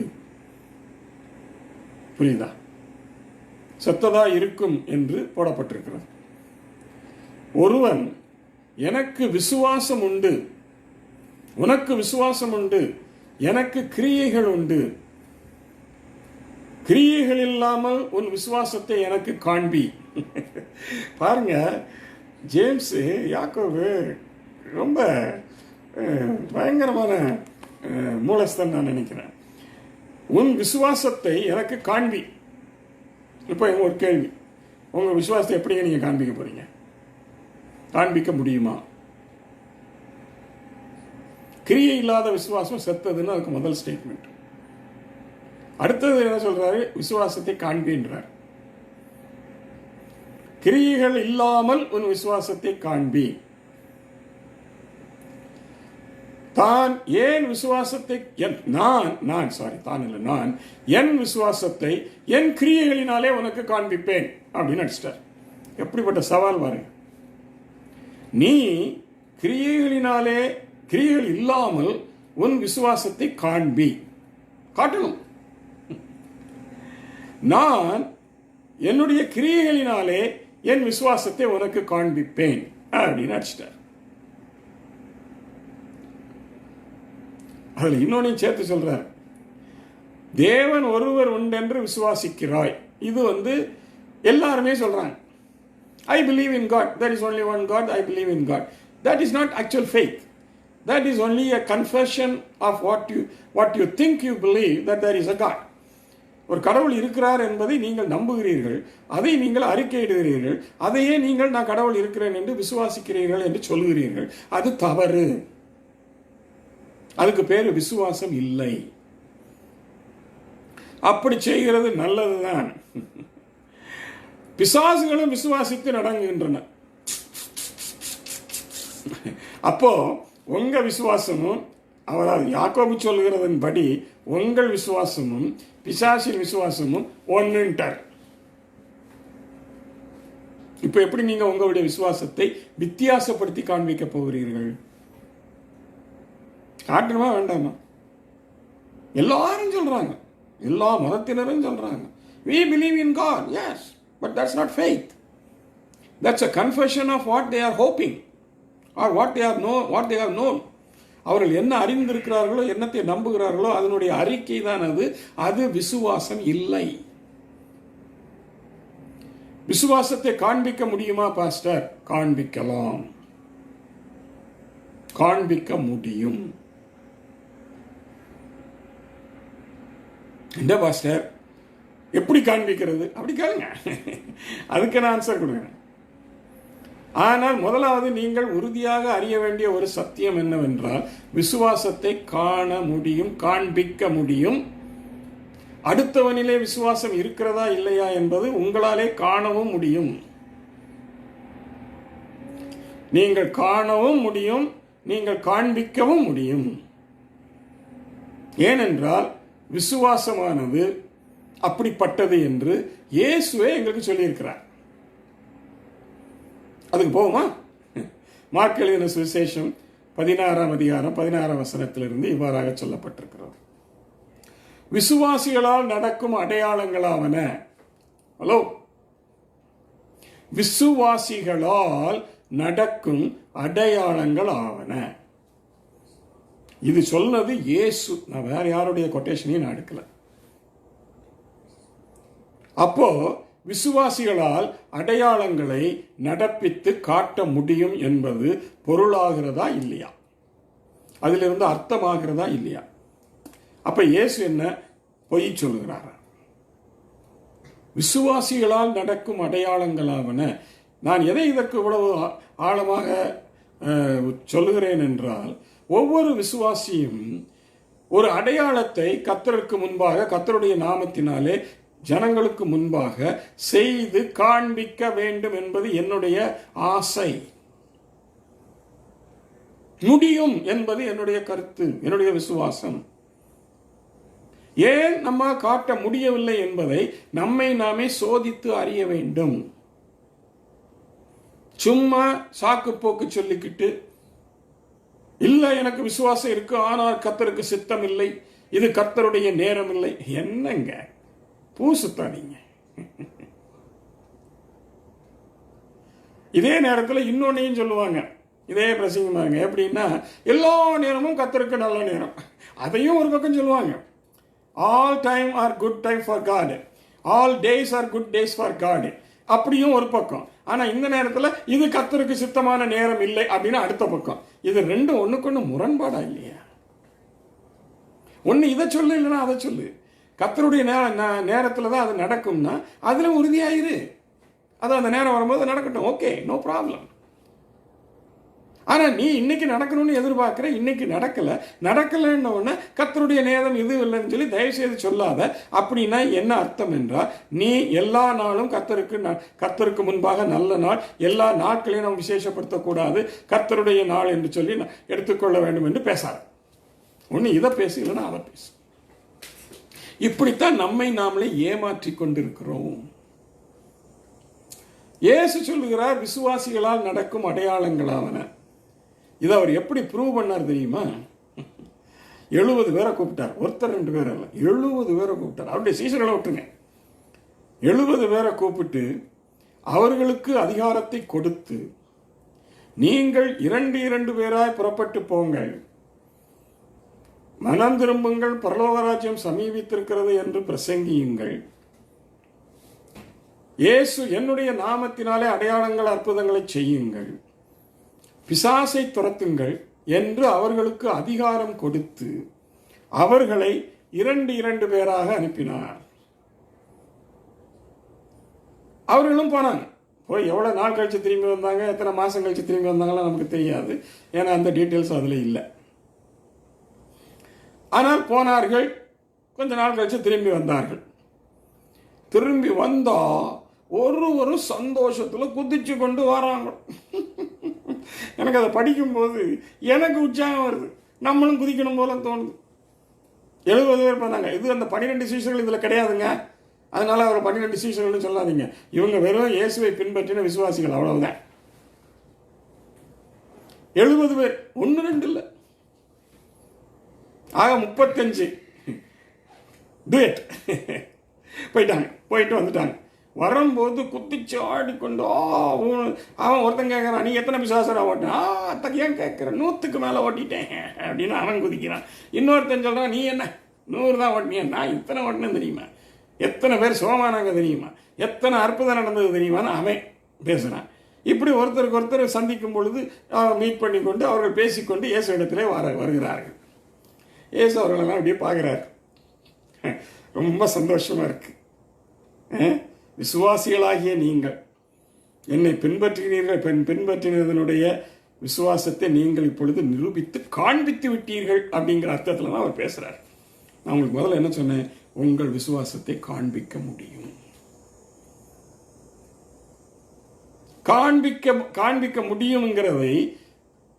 S1: புரியுதா? செத்ததா இருக்கும் என்று போடப்பட்டிருக்கிறது. ஒருவன் எனக்கு விசுவாசம் உண்டு, உனக்கு விசுவாசம் உண்டு, எனக்கு கிரியைகள் உண்டு, கிரியைகள் இல்லாமல் உன் விசுவாசத்தை எனக்கு காண்பி. பாருங்க, ஜேம்ஸ் யாக்கோபு ரொம்ப பயங்கரமான மூலஸ்தான் நான் நினைக்கிறேன். உன் விசுவாசத்தை எனக்கு காண்பி. இப்போ ஒரு கேள்வி, உங்க விசுவாசத்தை எப்படிங்க நீங்க காண்பிக்க போறீங்க? காண்பிக்க முடியுமா? கிரியை இல்லாத விசுவாசம் செத்ததுன்னு அதுக்கு முதல் ஸ்டேட்மெண்ட். அடுத்தது என்ன சொல்றாரு? விசுவாசத்தை காண்பின்றார். கிரியைகள் இல்லாமல் உன் விசுவாசத்தை காண்பி. தான் ஏன் விசுவாசத்தை நான் என் விசுவாசத்தை என் கிரியைகளினாலே உனக்கு காண்பிப்பேன் அப்படின்னு அடிச்சிட்டார். எப்படிப்பட்ட சவால் பாருங்க. நீ கிரியைகள் இல்லாமல் உன் விசுவாசத்தை காட்டணும். நான் என்னுடைய கிரியைகளினாலே என் விசுவாசத்தை உனக்கு காண்பிப்பேன் அப்படின்னு அடிச்சிட்டார். அதில் இன்னொன்னையும் சேர்த்து சொல்றார், தேவன் ஒருவர் உண்டென்று விசுவாசிக்கிறாய். இது எல்லாருமே சொல்றாங்க. I believe in God. There is only one God. I believe in God. That is not actual faith. That is only a confession of what you think you believe, that there is a God. ஒரு கடவுள் இருக்கிறார் என்பதை நீங்கள் நம்புகிறீர்கள், அதை நீங்கள் அறிக்கையிடுகிறீர்கள், அதையே நீங்கள் நான் கடவுள் இருக்கிறேன் என்று விசுவாசிக்கிறீர்கள் என்று சொல்கிறீர்கள். அது தவறு. அதுக்கு பேரு விசுவாசம் இல்லை. அப்படி செய்கிறது நல்லதுதான். பிசாசுகளும் விசுவாசித்து நடங்குகின்றன. அப்போ உங்க விசுவாசமும், அவரால் யாக்கோபு சொல்கிறதன்படி உங்கள் விசுவாசமும் பிசாசின் விசுவாசமும் ஒன்றுட்டார். இப்ப எப்படி நீங்க உங்களுடைய விசுவாசத்தை வித்தியாசப்படுத்தி காண்பிக்க போகிறீர்கள்? காட்டணுமா வேண்டாமா? எல்லாரும் சொல்றாங்க, எல்லா மதத்தினரும் சொல்றாங்க, we believe in God, yes, but that's not faith. That's a confession of what they are hoping or what they have known. அவர்கள் என்ன அறிந்திருக்கிறார்களோ, என்னத்தை நம்புகிறார்களோ அதனுடைய அறிக்கை தான் அது விசுவாசம் இல்லை. விசுவாசத்தை காண்பிக்க முடியுமா பாஸ்டர்? காண்பிக்கலாம், காண்பிக்க முடியும். என்ன பாஸ்டர், எப்படி காண்பிக்கிறது? அப்படி கேளுங்க, அதுக்கு நான் ஆன்சர் கொடுங்க. ஆனால் முதலாவது நீங்கள் உறுதியாக அறிய வேண்டிய ஒரு சத்தியம் என்னவென்றால், விசுவாசத்தை காண முடியும், காண்பிக்க முடியும். அடுத்தவனிலே விசுவாசம் இருக்கிறதா இல்லையா என்பது உங்களாலே காணவும் முடியும். நீங்கள் காணவும் முடியும், நீங்கள் காண்பிக்கவும் முடியும். ஏனென்றால் விசுவாசமானது அப்படிப்பட்டது என்று இயேசுவே எங்களுக்கு சொல்லியிருக்கிறார். அதுக்கு போகுமா? மார்க் எழுதின சுவிசேஷம் 16ஆம் அதிகாரம் 16ஆம் வசனத்திலிருந்து இவ்வாறாக சொல்லப்பட்டிருக்கிறது: விசுவாசிகளால் நடக்கும் அடையாளங்களாவன. ஹலோ, விசுவாசிகளால் நடக்கும் அடையாளங்கள் ஆவன. இது சொன்னது இயேசு. நான் வேற யாருடைய கொட்டேஷனையும் நான் எடுக்கல. அப்போ விசுவாசிகளால் அடையாளங்களை நடப்பித்து காட்ட முடியும் என்பது பொருளாகிறதா இல்லையா? அதிலிருந்து அர்த்தமாகிறதா இல்லையா? அப்ப இயேசு என்ன பொய் சொல்லுகிறாரா? விசுவாசிகளால் நடக்கும் அடையாளங்களாவன. நான் எதை இதற்கு இவ்வளவு ஆழமாக சொல்லுகிறேன் என்றால், ஒவ்வொரு விசுவாசியும் ஒரு அடையாளத்தை கர்த்தருக்கு முன்பாக, கர்த்தருடைய நாமத்தினாலே ஜனங்களுக்கு முன்பாக செய்து காண்பிக்க வேண்டும் என்பது என்னுடைய ஆசை. முடியும் என்பது என்னுடைய கருத்து, என்னுடைய விசுவாசம். ஏன் நம்ம காட்ட முடியவில்லை என்பதை நம்மை நாமே சோதித்து அறிய வேண்டும். சும்மா சாக்கு போக்கு சொல்லிக்கிட்டு, இல்ல எனக்கு விசுவாசம் இருக்கு, ஆனால் கர்த்தருக்கு சித்தம் இல்லை, இது கர்த்தருடைய நேரம் இல்லை, என்னங்க பூசுத்தானீங்க. இதே நேரத்தில் இன்னொன்னையும் சொல்லுவாங்க, இதே பிரசங்கமாங்க. எப்படின்னா, எல்லா நேரமும் கர்த்தருக்கு நல்ல நேரம், அதையும் ஒரு பக்கம் சொல்லுவாங்க. All time are good time for God, all days are good days for God, அப்படியும் ஒரு பக்கம். ஆனா இந்த நேரத்தில் இது கர்த்தருக்கு சித்தமான நேரம் இல்லை அப்படின்னு அடுத்த பக்கம். இது ரெண்டும் ஒண்ணுக்கு ஒண்ணு முரண்பாடா இல்லையா? ஒன்னு இதை சொல்லு, இல்லைன்னா அதை சொல்லு. கர்த்தருடைய நேரத்தில் தான் அது நடக்கும்னா அதுல உறுதியாயிரு. அது அந்த நேரம் வரும்போது நடக்கட்டும், ஓகே, நோ ப்ராப்ளம். ஆனா நீ இன்னைக்கு நடக்கணும்னு எதிர்பார்க்கிற, இன்னைக்கு நடக்கலன்னு உடனே கர்த்தருடைய நேரம் இது இல்லைன்னு சொல்லி தயவு செய்து சொல்லாத. அப்படின்னா என்ன அர்த்தம் என்றால், நீ எல்லா நாளும் கர்த்தருக்கு முன்பாக நல்ல நாள், எல்லா நாட்களையும் நாம் விசேஷப்படுத்தக்கூடாது, கர்த்தருடைய நாள் என்று சொல்லி எடுத்துக்கொள்ள வேண்டும் என்று பேசாத. ஒன்று இதை பேசு, இல்லைன்னா அதை பேசு. இப்படித்தான் நம்மை நாமளே ஏமாற்றி கொண்டிருக்கிறோம். இயேசு சொல்லுகிறார், விசுவாசிகளால் நடக்கும் அடையாளங்களாவன. இதை அவர் எப்படி ப்ரூவ் பண்ணார் தெரியுமா? 70 பேரை கூப்பிட்டார். ஒருத்தர் 2 பேர் அல்ல, 70 பேரை கூப்பிட்டார். அவருடைய சீசர்களை விட்டுருங்க. 70 பேரை கூப்பிட்டு அவர்களுக்கு அதிகாரத்தை கொடுத்து, நீங்கள் 2 பேராய் புறப்பட்டு போங்கள், மனம் திரும்புங்கள், பரலோக ராஜ்யம் சமீபித்திருக்கிறது என்று பிரசங்கியுங்கள், இயேசு என்னுடைய நாமத்தினாலே அடையாளங்கள் அற்புதங்களை செய்யுங்கள், பிசாசை துரத்துங்கள் என்று அவர்களுக்கு அதிகாரம் கொடுத்து அவர்களை 2 பேராக அனுப்பினார். அவர்களும் போனாங்க. போய் எவ்வளவு நாள் கழிச்சு திரும்பி வந்தாங்க, எத்தனை மாசம் கழிச்சு திரும்பி வந்தாங்கலாம் நமக்கு தெரியாது, ஏன்னா அந்த டீட்டெயில்ஸ் அதுல இல்லை. ஆனால் போனார்கள், கொஞ்ச நாள் கழிச்சு திரும்பி வந்தார்கள். திரும்பி வந்தா ஒரு சந்தோஷத்துல குதிச்சு கொண்டு வராங்க. எனக்கு அதை படிக்கும்போது எனக்கு உற்சாகம் வருது, நம்மளும் குதிக்கணும் போல தோணுது. 70 பேர் பண்ணாங்க. இது அந்த 12 சீஷர்கள் இதுல கிடையாதுங்க, அதனால அவர் 12 சீஷர்கள் சொல்லாதீங்க. இவங்க வெறும் இயேசுவை பின்பற்றின விசுவாசிகள், அவ்வளவுதான். 70 பேர், 1 2 இல்லை, ஆக 35 டூயட் போயிட்டாங்க. போயிட்டு வந்துட்டாங்க. வரும்போது குத்திச்சு ஆடிக்கொண்டு அவன் ஒருத்தன் கேட்குறான், நீ எத்தனை பிசாசரா ஓட்டினா? அத்தக்கு ஏன் கேட்குறேன், 100க்கு மேலே ஓட்டிட்டேன் அப்படின்னு அவன் குதிக்கிறான். இன்னொருத்தன் சொல்கிறான், நீ என்ன 100 தான் ஓட்டினியா? நான் இத்தனை ஓட்டினேன் தெரியுமா? எத்தனை பேர் சுகமானாங்க தெரியுமா? எத்தனை அற்புதம் நடந்தது தெரியுமான்னு அவன் பேசுகிறான். இப்படி ஒருத்தருக்கு ஒருத்தர் சந்திக்கும் பொழுது மீட் பண்ணி கொண்டு அவர்கள் பேசிக்கொண்டு இயேசு இடத்திலே வருகிறார்கள். இயேசு அவர்களெல்லாம் அப்படியே பார்க்குறாரு. ரொம்ப சந்தோஷமா இருக்கு. விசுவாசிகளாகிய நீங்கள் என்னை பின்பற்றினதனுடைய விசுவாசத்தை நீங்கள் இப்பொழுது நிரூபித்து காண்பித்து விட்டீர்கள் அப்படிங்கிற அர்த்தத்தில் தான் அவர் பேசுறார். நான் உங்களுக்கு முதல்ல என்ன சொன்னேன், உங்கள் விசுவாசத்தை காண்பிக்க முடியும். காண்பிக்க முடியுங்கிறதை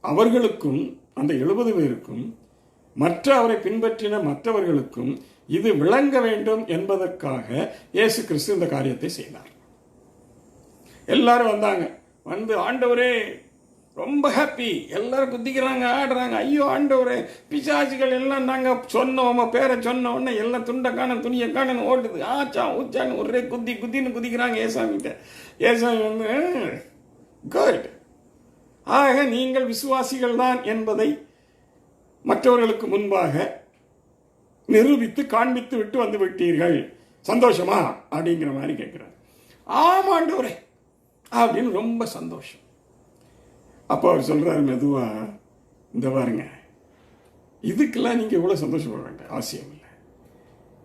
S1: அவர்களுக்கும் அந்த 70 பேருக்கும் மற்ற அவரை பின்பற்றின மற்றவர்களுக்கும் இது விளங்க வேண்டும் என்பதற்காக இயேசு கிறிஸ்து இந்த காரியத்தை செய்தார். எல்லாரும் வந்தாங்க. வந்து, ஆண்டவரே ரொம்ப ஹாப்பி, எல்லாரும் குதிக்கிறாங்க, ஆடுறாங்க. ஐயோ ஆண்டவரே, பிசாசுகள் எல்லாம் நாங்கள் சொன்னோம், பேரை சொன்ன உடனே எல்லாம் துண்டை காணும், துணியை காணும் ஓடுது, ஆச்சா ஊச்சான்னு ஒரே குதின்னு குதிக்கிறாங்க ஏசாமிகிட்ட. ஏசாமி வந்து குட், ஆக நீங்கள் விசுவாசிகள் தான் என்பதை மற்றவர்களுக்கு முன்பாக நிரூபித்து காண்பித்து விட்டு வந்து விட்டீர்கள், சந்தோஷமா அப்படிங்கிற மாதிரி கேட்கிறார். ஆமாண்டவரே அப்படின்னு ரொம்ப சந்தோஷம். அப்போ அவர் சொல்றாரு மெதுவா, இந்த பாருங்க, இதுக்கெல்லாம் நீங்க இவ்வளவு சந்தோஷப்பட வேண்டாம், அவசியம் இல்லை.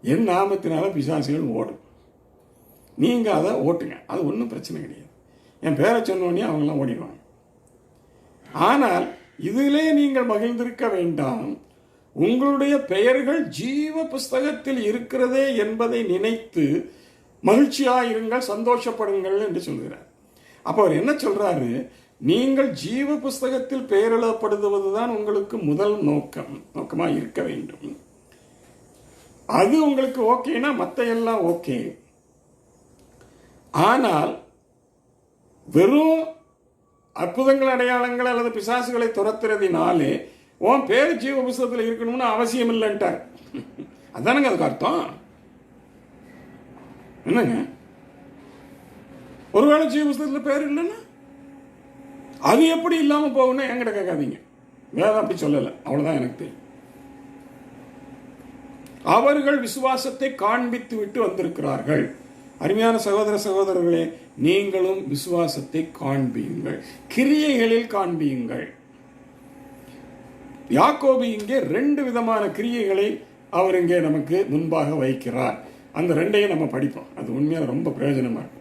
S1: என் நாமத்தினால பிசாசுகள் ஓடும், நீங்க அதை ஓட்டுங்க, அது ஒன்றும் பிரச்சனை கிடையாது. என் பேரை சொன்னோடனே அவங்கெல்லாம் ஓடிடுவாங்க. ஆனால் இதிலே நீங்கள் மகிழ்ந்திருக்க வேண்டாம், உங்களுடைய பெயர்கள் ஜீவ புஸ்தகத்தில் இருக்கிறதே என்பதை நினைத்து மகிழ்ச்சியாயிருங்கள், சந்தோஷப்படுங்கள் என்று சொல்கிறார். அப்போ அவர் என்ன சொல்றாரு, நீங்கள் ஜீவ புஸ்தகத்தில் பெயர் எழுதப்படுவதுதான் உங்களுக்கு முதல் நோக்கமாக இருக்க வேண்டும். அது உங்களுக்கு ஓகேனா மற்ற எல்லாம் ஓகே. ஆனால் வெறும் அற்புதங்கள், அடையாளங்கள் அல்லது பிசாசுகளை துரத்துறதினாலே உன் பேர் ஜீவ புஸ்தகத்தில் இருக்கணும்னு அவசியம் இல்லைன்ட்டார். அதானுங்க அதுக்கு அர்த்தம். என்னங்க, ஒருவேளை ஜீவ புஸ்தகத்தில் பேர் இல்லைன்னா அது எப்படி இல்லாமல் போகும்னா என்கிட்ட கேட்காதீங்க, வேதம் அப்படி சொல்லலை, அவ்வளோதான் எனக்கு தெரியும். அவர்கள் விசுவாசத்தை காண்பித்து விட்டு வந்திருக்கிறார்கள். அருமையான சகோதர சகோதரர்களே, நீங்களும் விசுவாசத்தை காண்பியுங்கள், கிரியைகளில் காண்பியுங்கள். யாக்கோபு இங்கே 2 விதமான கிரியைகளை அவர் இங்கே நமக்கு முன்பாக வைக்கிறார். அந்த 2ஐயும் நம்ம படிப்போம், அது உண்மையாக ரொம்ப பிரயோஜனமா இருக்கும்.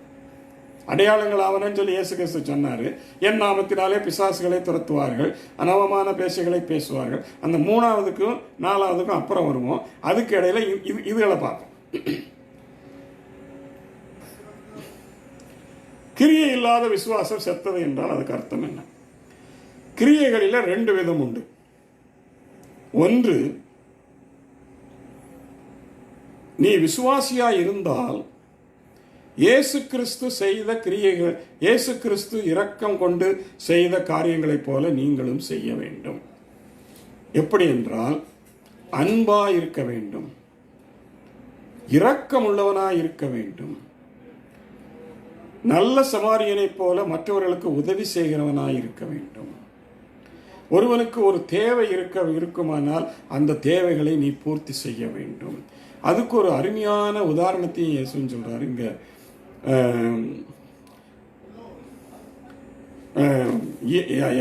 S1: அடையாளங்கள் ஆவனன்னு சொல்லி இயேசு கிறிஸ்து சொன்னார். என் நாமத்தினாலே பிசாசுகளை துரத்துவார்கள், அனவமான பேச்சுகளை பேசுவார்கள். அந்த 3ஆவதுக்கும் 4ஆவதுக்கும் அப்புறம் வருவோம். அதுக்கு இடையில இதுகளை பார்ப்போம். கிரியை இல்லாத விசுவாசம் செத்தது என்றால் அதுக்கு அர்த்தம் என்ன? கிரியைகளில் 2 விதம் உண்டு. ஒன்று, நீ விசுவாசியா இருந்தால் இயேசு கிறிஸ்து செய்த கிரியைகள், இயேசு கிறிஸ்து இரக்கம் கொண்டு செய்த காரியங்களைப் போல நீங்களும் செய்ய வேண்டும். எப்படி என்றால், அன்பா இருக்க வேண்டும், இரக்கம் உள்ளவனாய் இருக்க வேண்டும், நல்ல சமாரியனைப் போல மற்றவர்களுக்கு உதவி செய்கிறவனாய் இருக்க வேண்டும். ஒருவனுக்கு ஒரு தேவை இருக்குமானால் அந்த தேவைகளை நீ பூர்த்தி செய்ய வேண்டும். அதுக்கு ஒரு அருமையான உதாரணத்தையும் இயேசுன்னு சொல்றாரு. இங்க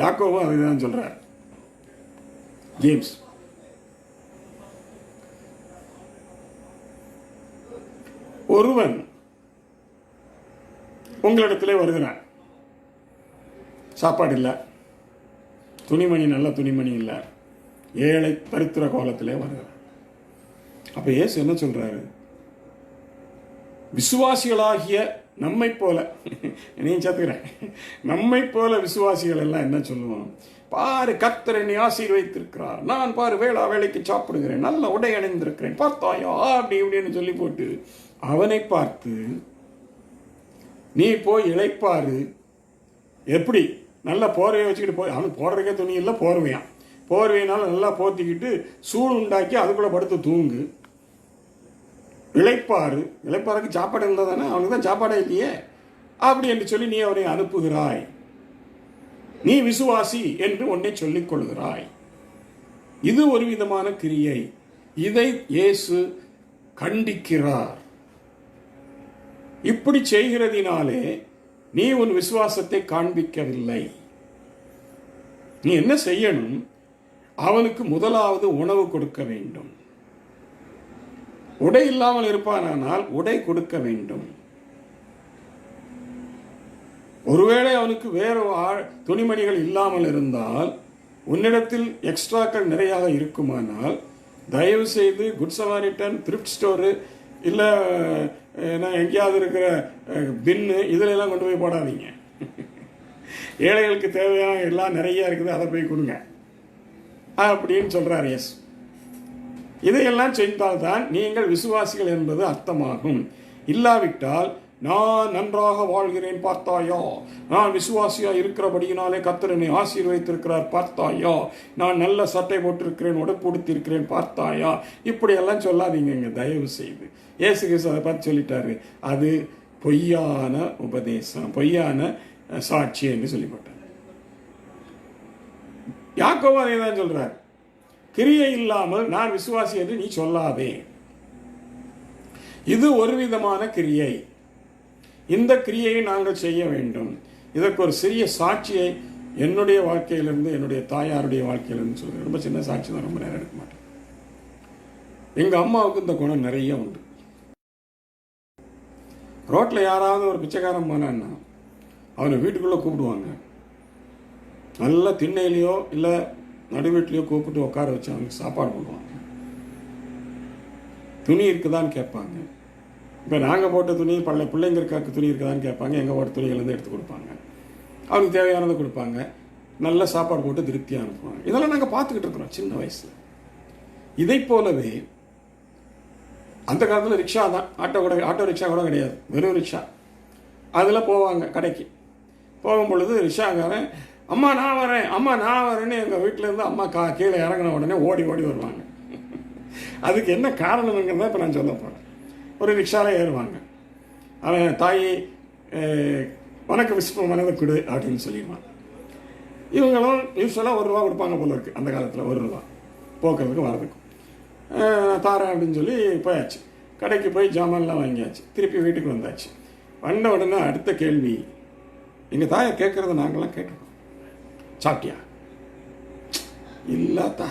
S1: யாக்கோவும் அதுதான் சொல்றார். ஜேம்ஸ், ஒருவன் உங்களிடத்திலே வருகிறான், சாப்பாடு இல்லை, துணிமணி நல்ல துணிமணி இல்லை, ஏழை தரித்திர கோலத்திலே வருகிறான். அப்ப இயேசு என்ன சொல்றாரு, விசுவாசிகளாகிய நம்மை போல, நீ சேர்த்துக்கிறேன், நம்மை போல விசுவாசிகள் எல்லாம் என்ன சொல்லுவோம், பாரு கர்த்தர் என்னை ஆசீர்வதித்திருக்கிறார், நான் பாரு வேளா வேலைக்கு சாப்பிடுகிறேன், நல்ல உடை அணிந்திருக்கிறேன், பார்த்தாயா அப்படி இப்படின்னு சொல்லி போட்டு அவனை பார்த்து நீ போய் இளைப்பாரு, எப்படி நல்ல போர்வையை வச்சுக்கிட்டு போய், அவனுக்கு போடுறதுக்கே துணி இல்லை, போர்வையான், போர்வையினால நல்லா போத்திக்கிட்டு சூடு உண்டாக்கி அதுக்குள்ள படுத்து தூங்கு, இளைப்பாருக்கு சாப்பாடு இருந்தால் தானே, அவனுக்கு தான் சாப்பாடே இல்லையே அப்படி என்று சொல்லி நீ அவனை அனுப்புகிறாய். நீ விசுவாசி என்று உன்னை சொல்லிக் கொள்கிறாய். இது ஒரு விதமான கிரியை. இதை இயேசு கண்டிக்கிறார். இப்படி செய்கிறதினாலே நீ உன் விசுவாசத்தை காண்பிக்கவில்லை. நீ என்ன செய்யணும், அவனுக்கு முதலாவது உணவு கொடுக்க வேண்டும். உடை இல்லாமல் இருப்பானால் உடை கொடுக்க வேண்டும். ஒருவேளை அவனுக்கு வேறு துணிமணிகள் இல்லாமல் இருந்தால், உன்னிடத்தில் எக்ஸ்ட்ராக்கள் நிறையாக இருக்குமானால், தயவு செய்து குட் சமாரிட்டன், த்ரிஃப்ட் ஸ்டோரு, இல்லை எங்கேயாவது இருக்கிற பின்னு இதில் எல்லாம் கொண்டு போய் போடாதீங்க. ஏழைகளுக்கு தேவையான எல்லாம் நிறைய இருக்குது, அதை போய் கொடுங்க அப்படின்னு சொல்றார் இயேசு. இதையெல்லாம் செய்தால்தான் நீங்கள் விசுவாசிகள் என்பது அர்த்தமாகும். இல்லாவிட்டால், நான் நன்றாக வாழ்கிறேன் பார்த்தாயா, நான் விசுவாசியா இருக்கிறபடியினாலே கர்த்தர் என்னை ஆசீர்வதித்திருக்கிறார் பார்த்தாயா, நான் நல்ல சட்டை போட்டிருக்கிறேன், உடுப்புடுத்திருக்கிறேன் பார்த்தாயா, இப்படியெல்லாம் சொல்லாதீங்க தயவு செய்து. இயேசு கிறிஸ்து அதை பார்த்து சொல்லிட்டாரு, அது பொய்யான உபதேசம், பொய்யான சாட்சி என்று சொல்லிப்பட்டார். யாக்கோபு அதை தான் சொல்றார், கிரியை இல்லாமல் நான் விசுவாசி என்று நீ சொல்லாதே. இது ஒரு விதமான கிரியை. இந்த கிரியையை நாங்கள் செய்ய வேண்டும். இதற்கு ஒரு சிறிய சாட்சியை என்னுடைய வாழ்க்கையிலிருந்து, என்னுடைய தாயாருடைய வாழ்க்கையிலிருந்து சொல்கிறேன். ரொம்ப சின்ன சாட்சி தான், ரொம்ப நேரம் எடுக்க மாட்டேன். எங்கள் அம்மாவுக்கு இந்த குணம் நிறைய உண்டு. ரோட்டில் யாராவது ஒரு பிச்சைக்காரன் போனான்னா அவனை வீட்டுக்குள்ளே கூப்பிடுவாங்க. நல்லா திண்ணையிலையோ இல்லை நடு வீட்லையோ கூப்பிட்டு உட்கார வச்சு அவனுக்கு சாப்பாடு போடுவாங்க. துணி இருக்குதான்னு கேட்பாங்க. இப்போ நாங்கள் போட்ட துணி பிள்ளைங்க இருக்காக்கு துணி இருக்குதான்னு கேட்பாங்க. எங்கள் போட்ட துணிகள் எடுத்து கொடுப்பாங்க. அவனுக்கு தேவையானதை கொடுப்பாங்க. நல்ல சாப்பாடு போட்டு திருப்தியாக அனுப்புவாங்க. இதெல்லாம் நாங்கள் பார்த்துக்கிட்டு இருக்கிறோம் சின்ன வயசில். இதை போலவே அந்த காலத்தில் ரிக்ஷா தான், ஆட்டோ ரிக்ஷா கூட கிடையாது, வெறும் ரிக்ஷா. அதில் போவாங்க கடைக்கு. போகும் பொழுது ரிக்ஷாக்காரன் அம்மா நான் வரேன், அம்மா நான் வரேன்னு எங்கள் வீட்டிலேருந்து அம்மா கீழே இறங்கின உடனே ஓடி ஓடி வருவாங்க. அதுக்கு என்ன காரணங்கிறத இப்போ நான் சொல்ல போகிறேன். ஒரு ரிக்ஷாவில் ஏறுவாங்க. அவன் தாய் உனக்கு விஸ்வ மனதை கொடு அப்படின்னு சொல்லிடுவான். இவங்களும் யூஸ்வலாக ₹1 கொடுப்பாங்க போல இருக்குது அந்த காலத்தில். ₹1 போக்குறதுக்கு வரதுக்கும். தாரேன் அப்படின்னு சொல்லி போயாச்சு. கடைக்கு போய் ஜாமான்லாம் வாங்கியாச்சு. திருப்பி வீட்டுக்கு வந்தாச்சு. வந்த உடனே அடுத்த கேள்வி, எங்கள் தாயை கேட்குறத நாங்கள்லாம் கேட்டுருக்கோம். சாப்பிட்டியா? இல்லாத்தா,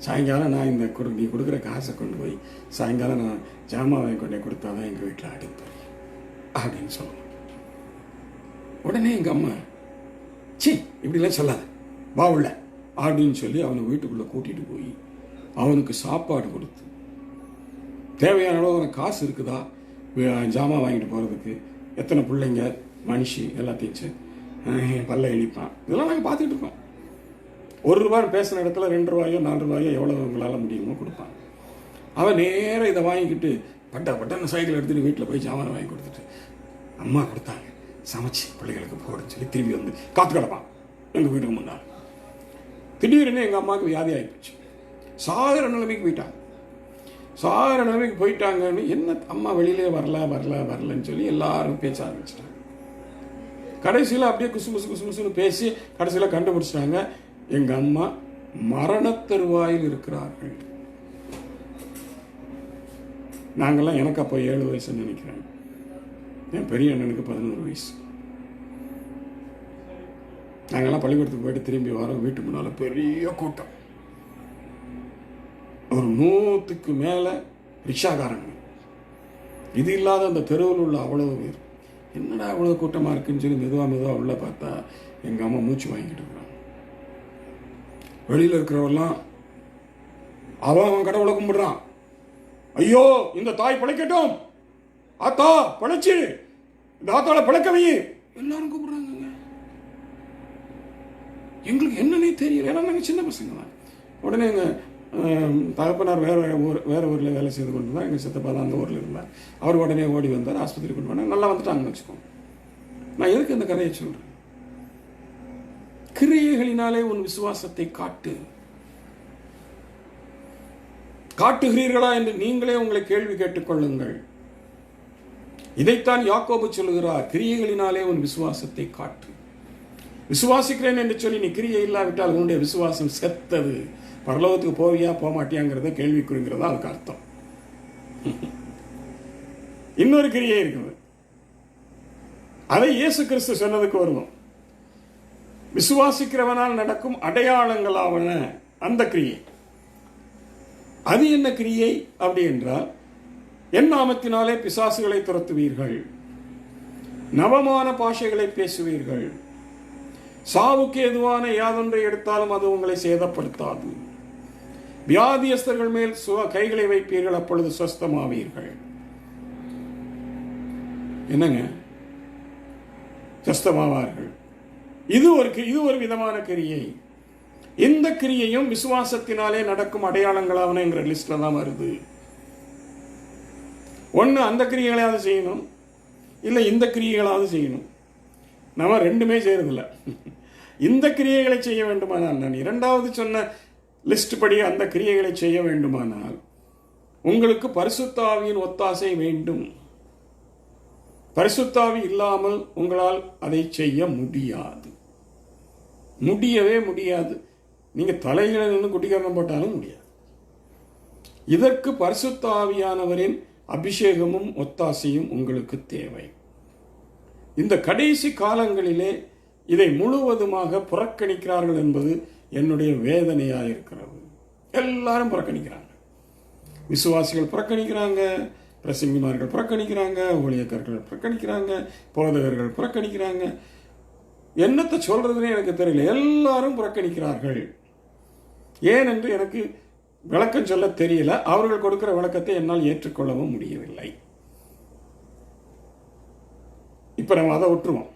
S1: சாயங்காலம் நான் நீ கொடுக்குற காசை கொண்டு போய் சாயங்காலம் நான் ஜாமான் வாங்கி கொண்டே கொடுத்தா தான் எங்கள் வீட்டில் அடுப்பு அப்படின்னு சொல்லுவோம். உடனே எங்கள் அம்மா, சி இப்படிலாம் சொல்லாத, வா உள்ள அப்படின்னு சொல்லி அவனை வீட்டுக்குள்ளே கூட்டிகிட்டு போய் அவனுக்கு சாப்பாடு கொடுத்து, தேவையான அளவு அவனுக்கு காசு இருக்குதா ஜாமான் வாங்கிட்டு போகிறதுக்கு, எத்தனை பிள்ளைங்க மனுஷி எல்லாத்தையும் பல்ல இழிப்பான். இதெல்லாம் நாங்கள் பார்த்துக்கிட்டு இருக்கோம். ₹1 பேசின இடத்துல ₹2 ₹4 எவ்வளோ உங்களால் முடியுமோ கொடுப்பாங்க. அவன் நேராக இதை வாங்கிக்கிட்டு பட்டன்னு சைக்கிள் எடுத்துகிட்டு வீட்டில் போய் ஜாமான் வாங்கி கொடுத்துட்டு, அம்மா கொடுத்தாங்க சமைச்சு பிள்ளைகளுக்கு போடுன்னு சொல்லி திரும்பி வந்து காத்து கிடப்பான் எங்கள் வீட்டுக்கு முன்னால். திடீர்னு எங்கள் அம்மாவுக்கு வியாதி ஆகிப்போச்சு. சாகிற நிலைமைக்கு போயிட்டாங்கன்னு என்ன அம்மா வெளியிலே வரலன்னு சொல்லி எல்லாரும் பேச ஆரம்பிச்சிட்டாங்க. கடைசியில் அப்படியே குசுமுசுன்னு பேசி கடைசியில் கண்டுபிடிச்சிட்டாங்க, எங்கள் அம்மா மரணத்தருவாயில் இருக்கிறார்கள். நாங்கள்லாம், எனக்கு அப்போ 7 வயசுன்னு நினைக்கிறேன், என் பெரிய அண்ணனுக்கு 11 வயசு. நாங்கள்லாம் பள்ளிக்கூடத்துக்கு போயிட்டு திரும்பி வரோம். வீட்டு முன்னால் பெரிய கூட்டம், ஒரு 100க்கு மேலே ரிக்ஷாக்காரங்க. இது இல்லாத அந்த தெருவில் உள்ள அவ்வளவு பேர். என்னடா அவ்வளோ கூட்டமாக இருக்குன்னு சொல்லி மெதுவாக உள்ள பார்த்தா எங்கள் அம்மா மூச்சு வாங்கிட்டு இருக்கிறாங்க. வெளியில் இருக்கிறவெல்லாம் அவன் கடவுளை கும்பிடுறான். ஐயோ இந்த தாய் பிழைக்கட்டும், ஆத்தா பிழைச்சு, இந்த ஆத்தாளை பிழைக்கவே எல்லாரும் கூப்பிடுறாங்க. எங்களுக்கு என்னன்னே தெரியல, ஏன்னா நாங்கள் சின்ன பசங்க தான். உடனே எங்கள் தகப்பனார் வேறு ஊரில் வேலை செய்து கொண்டு தான், எங்கள் சித்தப்பா தான் அந்த ஊரில் இருந்தார். அவர் உடனே ஓடி வந்தார், ஆஸ்பத்திரி கொண்டு வந்தாங்க, நல்லா வந்துட்டாங்கன்னு வச்சுக்கோங்க. நான் எதுக்கு இந்த கதையை சொல்கிறேன்? கிரியைகளினாலே உன் விசுவாசத்தை காட்டுகிறீர்களா என்று நீங்களே உங்களை கேள்வி கேட்டுக்கொள்ளுங்கள். இதைத்தான் யாக்கோபு சொல்லுகிறார், கிரியைகளினாலே உன் விசுவாசத்தை காட்டு. விசுவாசிக்கிறேன் என்று சொல்லி நீ கிரியை இல்லாவிட்டால் உன்னுடைய விசுவாசம் செத்தது. பரலோகத்துக்கு போவியா போமாட்டியாங்கிறத கேள்விக்குறிங்கிறதா அதுக்கு அர்த்தம். இன்னொரு கிரியை இருக்குது, அதை இயேசு கிறிஸ்து சொன்னதுக்கு வருவோம். விசுவாசிக்கிறவனால் நடக்கும் அடையாளங்களாவன அந்த கிரியை. அது என்ன கிரியை அப்படி என்றால், என் நாமத்தினாலே பிசாசுகளை துரத்துவீர்கள், நவமான பாஷைகளை பேசுவீர்கள், சாவுக்கு எதுவான யாதொன்றை எடுத்தாலும் அது உங்களை சேதப்படுத்தாது, வியாதியஸ்தர்கள் மேல் கைகளை வைப்பீர்கள், அப்பொழுது சுஸ்தமாவீர்கள். என்னங்க, சுஸ்தமாவார்கள். இது ஒரு விதமான கிரியை. இந்த கிரியையும் விசுவாசத்தினாலே நடக்கும் அடையாளங்களாவனங்கிற லிஸ்ட்ல தான் வருது. ஒன்று அந்த கிரியைகளாவது செய்யணும், இல்லை இந்த கிரியைகளாவது செய்யணும். நம்ம ரெண்டுமே செய்யறதில்ல. இந்த கிரியைகளை செய்ய வேண்டுமானால், நான் இரண்டாவது சொன்ன லிஸ்ட் படி அந்த கிரியைகளை செய்ய வேண்டுமானால் உங்களுக்கு பரிசுத்த ஆவியின் ஒத்தாசை வேண்டும். பரிசுத்த ஆவி இல்லாமல் உங்களால் அதை செய்ய முடியவே முடியாது. நீங்கள் தலைகளை நின்று குட்டிக்காரணம் போட்டாலும் முடியாது. இதற்கு பரிசுத்த ஆவியானவரின் அபிஷேகமும் ஒத்தாசையும் உங்களுக்கு தேவை. இந்த கடைசி காலங்களிலே இதை முழுவதுமாக புறக்கணிக்கிறார்கள் என்பது என்னுடைய வேதனையாக இருக்கிறது. எல்லாரும் புறக்கணிக்கிறாங்க. விசுவாசிகள் புறக்கணிக்கிறாங்க, பிரசங்கிமார்கள் புறக்கணிக்கிறாங்க, ஊழியக்காரர்கள் புறக்கணிக்கிறாங்க, போதகர்கள் புறக்கணிக்கிறாங்க. என்னத்தை சொல்றதுன்னே எனக்கு தெரியல. எல்லாரும் புறக்கணிக்கிறார்கள். ஏன் என்று எனக்கு விளக்கம் சொல்ல தெரியல. அவர்கள் கொடுக்கிற விளக்கத்தை என்னால் ஏற்றுக்கொள்ளவும் முடியவில்லை. இப்ப நம்ம அதை விட்டுருவோம்.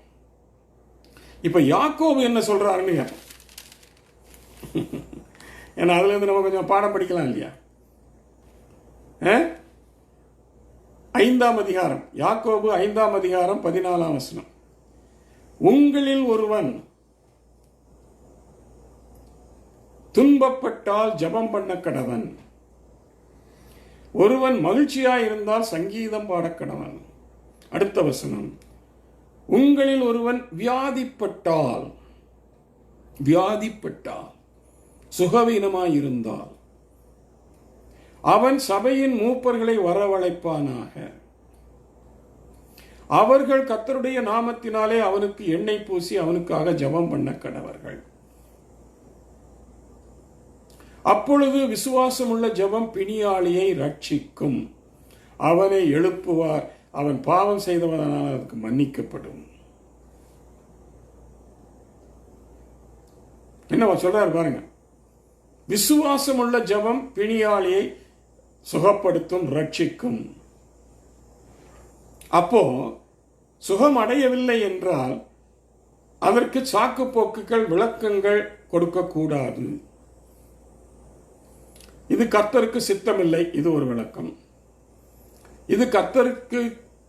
S1: இப்ப யாக்கோபு என்ன சொல்றாருன்னு ஏன்னா அதுல இருந்து நம்ம கொஞ்சம் பாடம் படிக்கலாம் இல்லையா? 5ஆம் அதிகாரம், யாக்கோபு 5ஆம் அதிகாரம் 14ஆம் வசனம். உங்களில் ஒருவன் துன்பப்பட்டால் ஜெபம் பண்ண கடவன், ஒருவன் மகிழ்ச்சியாய் இருந்தால் சங்கீதம் பாட கடவன். அடுத்த வசனம், உங்களில் ஒருவன் வியாதிப்பட்டால் சுகவீனமாய் இருந்தால் அவன் சபையின் மூப்பர்களை வரவழைப்பானாக, அவர்கள் கர்த்தருடைய நாமத்தினாலே அவனுக்கு எண்ணெய் பூசி அவனுக்காக ஜெபம் பண்ண கடவர்கள். அப்பொழுது விசுவாசமுள்ள ஜெபம் பிணியாளியை ரட்சிக்கும், அவனை எழுப்புவார், அவன் பாவம் செய்தவனால் அதுக்கு மன்னிக்கப்படும். என்ன சொல்றாரு பாருங்க. விசுவாசமுள்ள ஜெபம் பிணியாளியை சுகப்படுத்தும், ரட்சிக்கும். அப்போ சுகம் அடையவில்லை என்றால் அதற்கு சாக்கு போக்குகள், விளக்கங்கள் கொடுக்கக்கூடாது. இது கர்த்தருக்கு சித்தமில்லை, இது ஒரு விளக்கம். இது கர்த்தருக்கு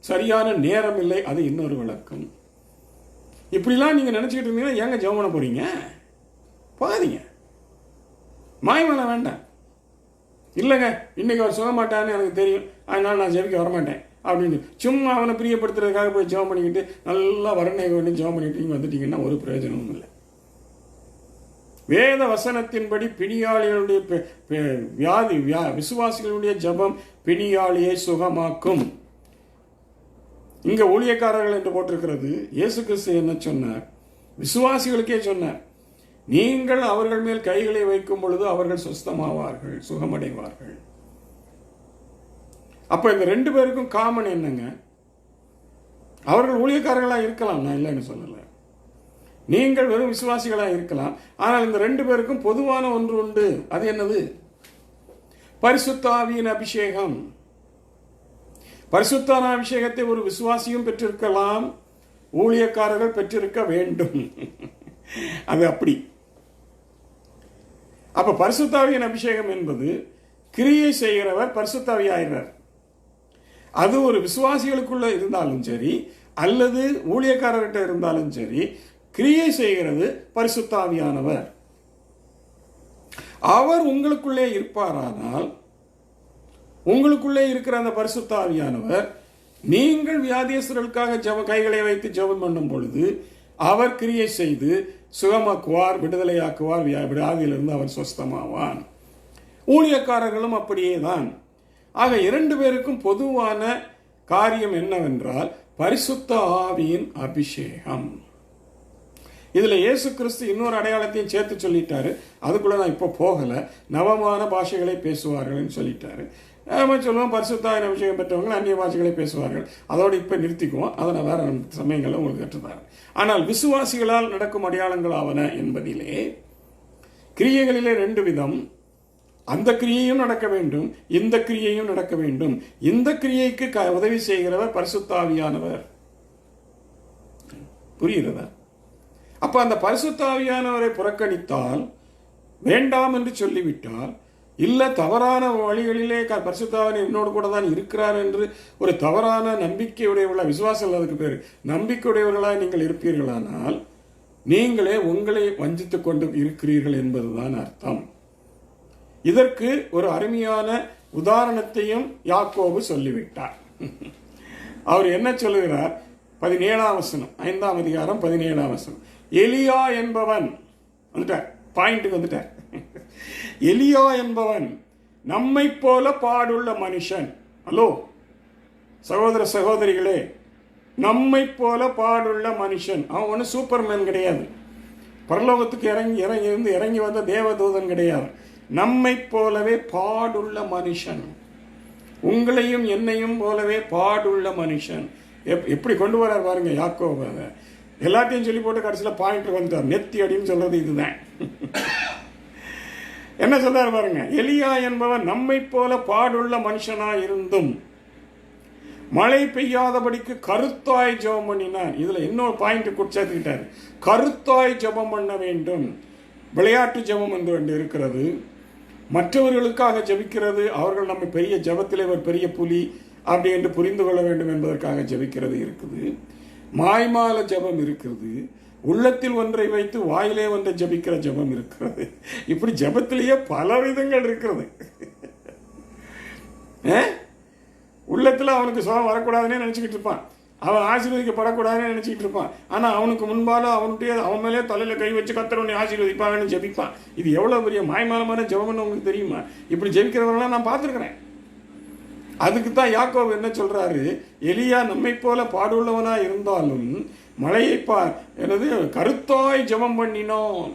S1: சரியான நேரம் இல்லை, அது இன்னொரு விளக்கம். இப்படிலாம் நீங்க நினைச்சுக்கிட்டு இருந்தீங்கன்னா ஏங்க ஜெபம் பண்ண போறீங்க? போகாதீங்க, மாயமான வேண்டாம். இல்லைங்க இன்னைக்கு அவர் சொல்ல மாட்டான்னு எனக்கு தெரியும், அதனால நான் ஜெபிக்க வரமாட்டேன் அப்படின்னு சும்மா அவனை பிரியப்படுத்துறதுக்காக போய் ஜெபம் பண்ணிக்கிட்டு நல்லா வரணை பண்ணி ஜெபம் பண்ணிட்டு நீங்க வந்துட்டீங்கன்னா ஒரு பிரயோஜனமும் இல்லை. வேத வசனத்தின்படி பிணியாளிகளுடைய விசுவாசிகளுடைய ஜெபம் பிணியாளியை சுகமாக்கும். இங்க ஊழியக்காரர்கள் என்று போட்டிருக்கிறது. இயேசு கிறிஸ்து என்ன சொன்னார்? விசுவாசிகளுக்கே சொன்னார், நீங்கள் அவர்கள் மேல் கைகளை வைக்கும் பொழுது அவர்கள் சுஸ்தமாவார்கள், சுகமடைவார்கள். அப்ப இந்த 2 பேருக்கும் காமன் என்னங்க? அவர்கள் ஊழியக்காரர்களாக இருக்கலாம், நான் இல்லைன்னு சொல்லல. நீங்கள் வெறும் விசுவாசிகளாக இருக்கலாம். ஆனால் இந்த 2 பேருக்கும் பொதுவான ஒன்று உண்டு. அது என்னது? பரிசுத்த ஆவியின் அபிஷேகம். பரிசுத்த அபிஷேகத்தை ஒரு விசுவாசியும் பெற்றிருக்கலாம், ஊழியக்காரர்கள் பெற்றிருக்க வேண்டும். அது அப்படி. அப்ப பரிசுத்த ஆவியின் அபிஷேகம் என்பது கிரியை செய்கிறவர் பரிசுத்த ஆவியாகிறார். அது ஒரு விசுவாசிகளுக்குள்ள இருந்தாலும் சரி அல்லது ஊழியக்காரர்கிட்ட இருந்தாலும் சரி, கிரியை செய்கிறது பரிசுத்த ஆவியானவர். அவர் உங்களுக்குள்ளே இருப்பாரானால், உங்களுக்குள்ளே இருக்கிற அந்த பரிசுத்த ஆவியானவர் நீங்கள் வியாதியஸ்தர்களுக்காக கைகளை வைத்து ஜெபம் பண்ணும் பொழுது அவர் கிரியை செய்து சுகமாக்குவார், விடுதலையாக்குவார், வியாதியிலிருந்து அவர் சுஸ்தமாவான். ஊழியக்காரர்களும் அப்படியே தான். ஆக 2 பேருக்கும் பொதுவான காரியம் என்னவென்றால் பரிசுத்த ஆவியின் அபிஷேகம். இதுல இயேசு கிறிஸ்து இன்னொரு அடையாளத்தையும் சேர்த்து சொல்லிட்டாரு. அதுக்குள்ள நான் இப்போ போகல. நவமான பாஷைகளை பேசுவார்கள் சொல்லிட்டாரு. நம்ம சொல்லுவோம் பரிசுத்த ஆவியின் அபிஷேகம் பெற்றவங்க அந்நிய பாஷைகளை பேசுவார்கள். அதோடு இப்ப நிறுத்திக்குவோம். அதை நான் வேற சமயங்களில் உங்களுக்கு கற்றுத்தாரு. ஆனால் விசுவாசிகளால் நடக்கும் அடையாளங்கள் ஆவன என்பதிலே கிரியைகளிலே 2 விதம். அந்த கிரியையும் நடக்க வேண்டும், இந்த கிரியையும் நடக்க வேண்டும். இந்த கிரியைக்கு உதவி செய்கிறவர் பரிசுத்த ஆவியானவர். புரிகிறதா? அப்ப அந்த பரிசுத்த ஆவியானவரை புறக்கணித்தால், வேண்டாம் என்று சொல்லிவிட்டால், இல்ல தவறான வழிகளிலே பரிசுத்த ஆவியானவர் என்னோடு கூட தான் இருக்கிறார் என்று ஒரு தவறான நம்பிக்கையுடையவர்களா, விசுவாசம் அதுக்கு பேர் நம்பிக்கையுடையவர்களாக நீங்கள் இருப்பீர்களானால் நீங்களே உங்களை வஞ்சித்துக் கொண்டு இருக்கிறீர்கள் என்பதுதான் அர்த்தம். இதற்கு ஒரு அருமையான உதாரணத்தையும் யாக்கோபு சொல்லிவிட்டார். அவர் என்ன சொல்லுகிறார்? 17ஆம் வசனம், 5ஆம் அதிகாரம் 17ஆம் வசனம். எலியா என்பவன் வந்துட்டார், பாயிண்ட்டுக்கு வந்துட்டார். எலியா என்பவன் நம்மை போல பாடுள்ள மனுஷன். ஹலோ சகோதர சகோதரிகளே, நம்மை போல பாடுள்ள மனுஷன். அவன் ஒன்றும் சூப்பர்மேன் கிடையாது, பரலோகத்துக்கு இறங்கி வந்த தேவதூதன் கிடையாது. நம்மை போலவே பாடுள்ள மனுஷன், உங்களையும் என்னையும் போலவே பாடுள்ள மனுஷன். எப்படி கொண்டு வரார் பாருங்க யாக்கோபு. எல்லாத்தையும் சொல்லி போட்டு கடைசியில் பாயிண்ட் வந்துட்டார். நெத்தி அடின்னு சொல்றது இதுதான். என்ன சொல்றாரு பாருங்க, எலியா என்பவன் நம்மை போல பாடுள்ள மனுஷனா இருந்தும் மழை பெய்யாதபடிக்கு கருத்தாய் ஜெபம் பண்ணினான். இதுல இன்னொரு பாயிண்ட் சேர்த்துக்கிட்டாரு, கருத்தாய் ஜெபம் பண்ண வேண்டும். விளையாட்டு ஜெபம் என்று ஒன்று இருக்கிறது, மற்றவர்களுக்காக ஜெபிக்கிறது. அவர்கள் நம்ம பெரிய ஜெபத்திலே ஒரு பெரிய புலி அப்படி என்று புரிந்து கொள்ள வேண்டும் என்பதற்காக ஜெபிக்கிறது இருக்குது. மாய்மால ஜெபம் இருக்கிறது, உள்ளத்தில் ஒன்றை வைத்து வாயிலே ஒன்றை ஜபிக்கிற ஜபம் இருக்கிறது. இப்படி ஜபத்திலேயே பல விதங்கள் இருக்கிறது. உள்ளத்தில் அவனுக்கு சுகம் வரக்கூடாதுன்னு நினச்சிக்கிட்டு இருப்பான், அவன் ஆசீர்வதிக்கப்படக்கூடாதுன்னு நினச்சிக்கிட்டு இருப்பான். ஆனால் அவனுக்கு முன்பால அவன் மேலே தலையில் கை வச்சு கத்தரவனை ஆசீர்வதிப்பாங்கன்னு ஜபிப்பான். இது எவ்வளோ பெரிய மாய்மாலமான ஜபம்னு உங்களுக்கு தெரியுமா? இப்படி ஜபிக்கிறவங்களாம் நான் பார்த்துருக்கிறேன். அதுக்கு தான் யாக்கோபு என்ன சொல்றாரு, எலியா நம்மை போல பாடுள்ளவனா இருந்தாலும் மழையை கருத்தாய் ஜெபம் பண்ணினான்.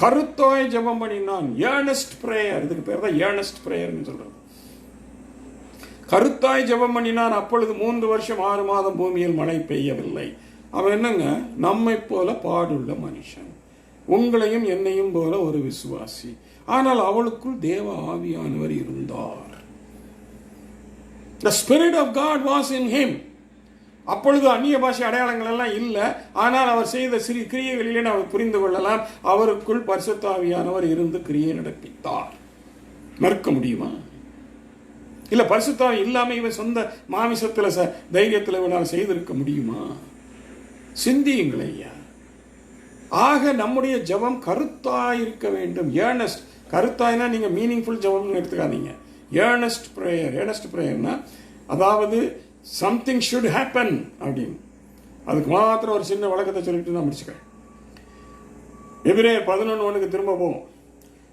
S1: கருத்தாய் ஜெபம் பண்ணினான். ஏர்னஸ்ட் பிரேயர், இதுக்கு பேர் தான் ஏர்னஸ்ட் பிரேயர்னு சொல்றது. கருத்தாய் ஜெபம் பண்ணினான். அப்பொழுது 3 வருஷம் 6 மாதம் பூமியில் மழை பெய்யவில்லை. அவன் என்னங்க, நம்மை போல பாடுள்ள மனுஷன், உங்களையும் என்னையும் போல ஒரு விசுவாசி. ஆனால் அவளுக்குள் தேவ ஆவியானவர் இருந்தார். The Spirit of God was in him. அப்பொழுது அந்நிய பாஷை அடையாளங்கள் எல்லாம் இல்லை, ஆனால் அவர் செய்த சிறு கிரியைகளிலே அவர் புரிந்து கொள்ளலாம். அவருக்குள் பரிசுத்த ஆவியானவர் இருந்து கிரியை நடப்பித்தார். மறுக்க முடியுமா? இல்ல பரிசுத்த ஆவி இல்லாம இவன் சொந்த மாமிசத்துல தைரியத்தில் இவனால் செய்திருக்க முடியுமா? சிந்தியுங்கள் ஐயா. ஆக நம்முடைய ஜெபம் கருத்தாய் இருக்க வேண்டும். ஏர்னஸ்ட், கருத்தாய்னா நீங்க மீனிங்ஃபுல் ஜெபம்னு எடுத்துக்காதீங்க. Ernest prayer. ஏர்னஸ்ட் பிரேயர்னா அதாவது சம்திங் ஷுட் ஹேப்பன் அப்படின்னு. அதுக்கு மாத்திரம் ஒரு சின்ன வழக்கத்தை சொல்லிட்டு நான் முடிச்சுக்கிறேன். எபிரேயர் 11:1 திரும்ப போவோம்.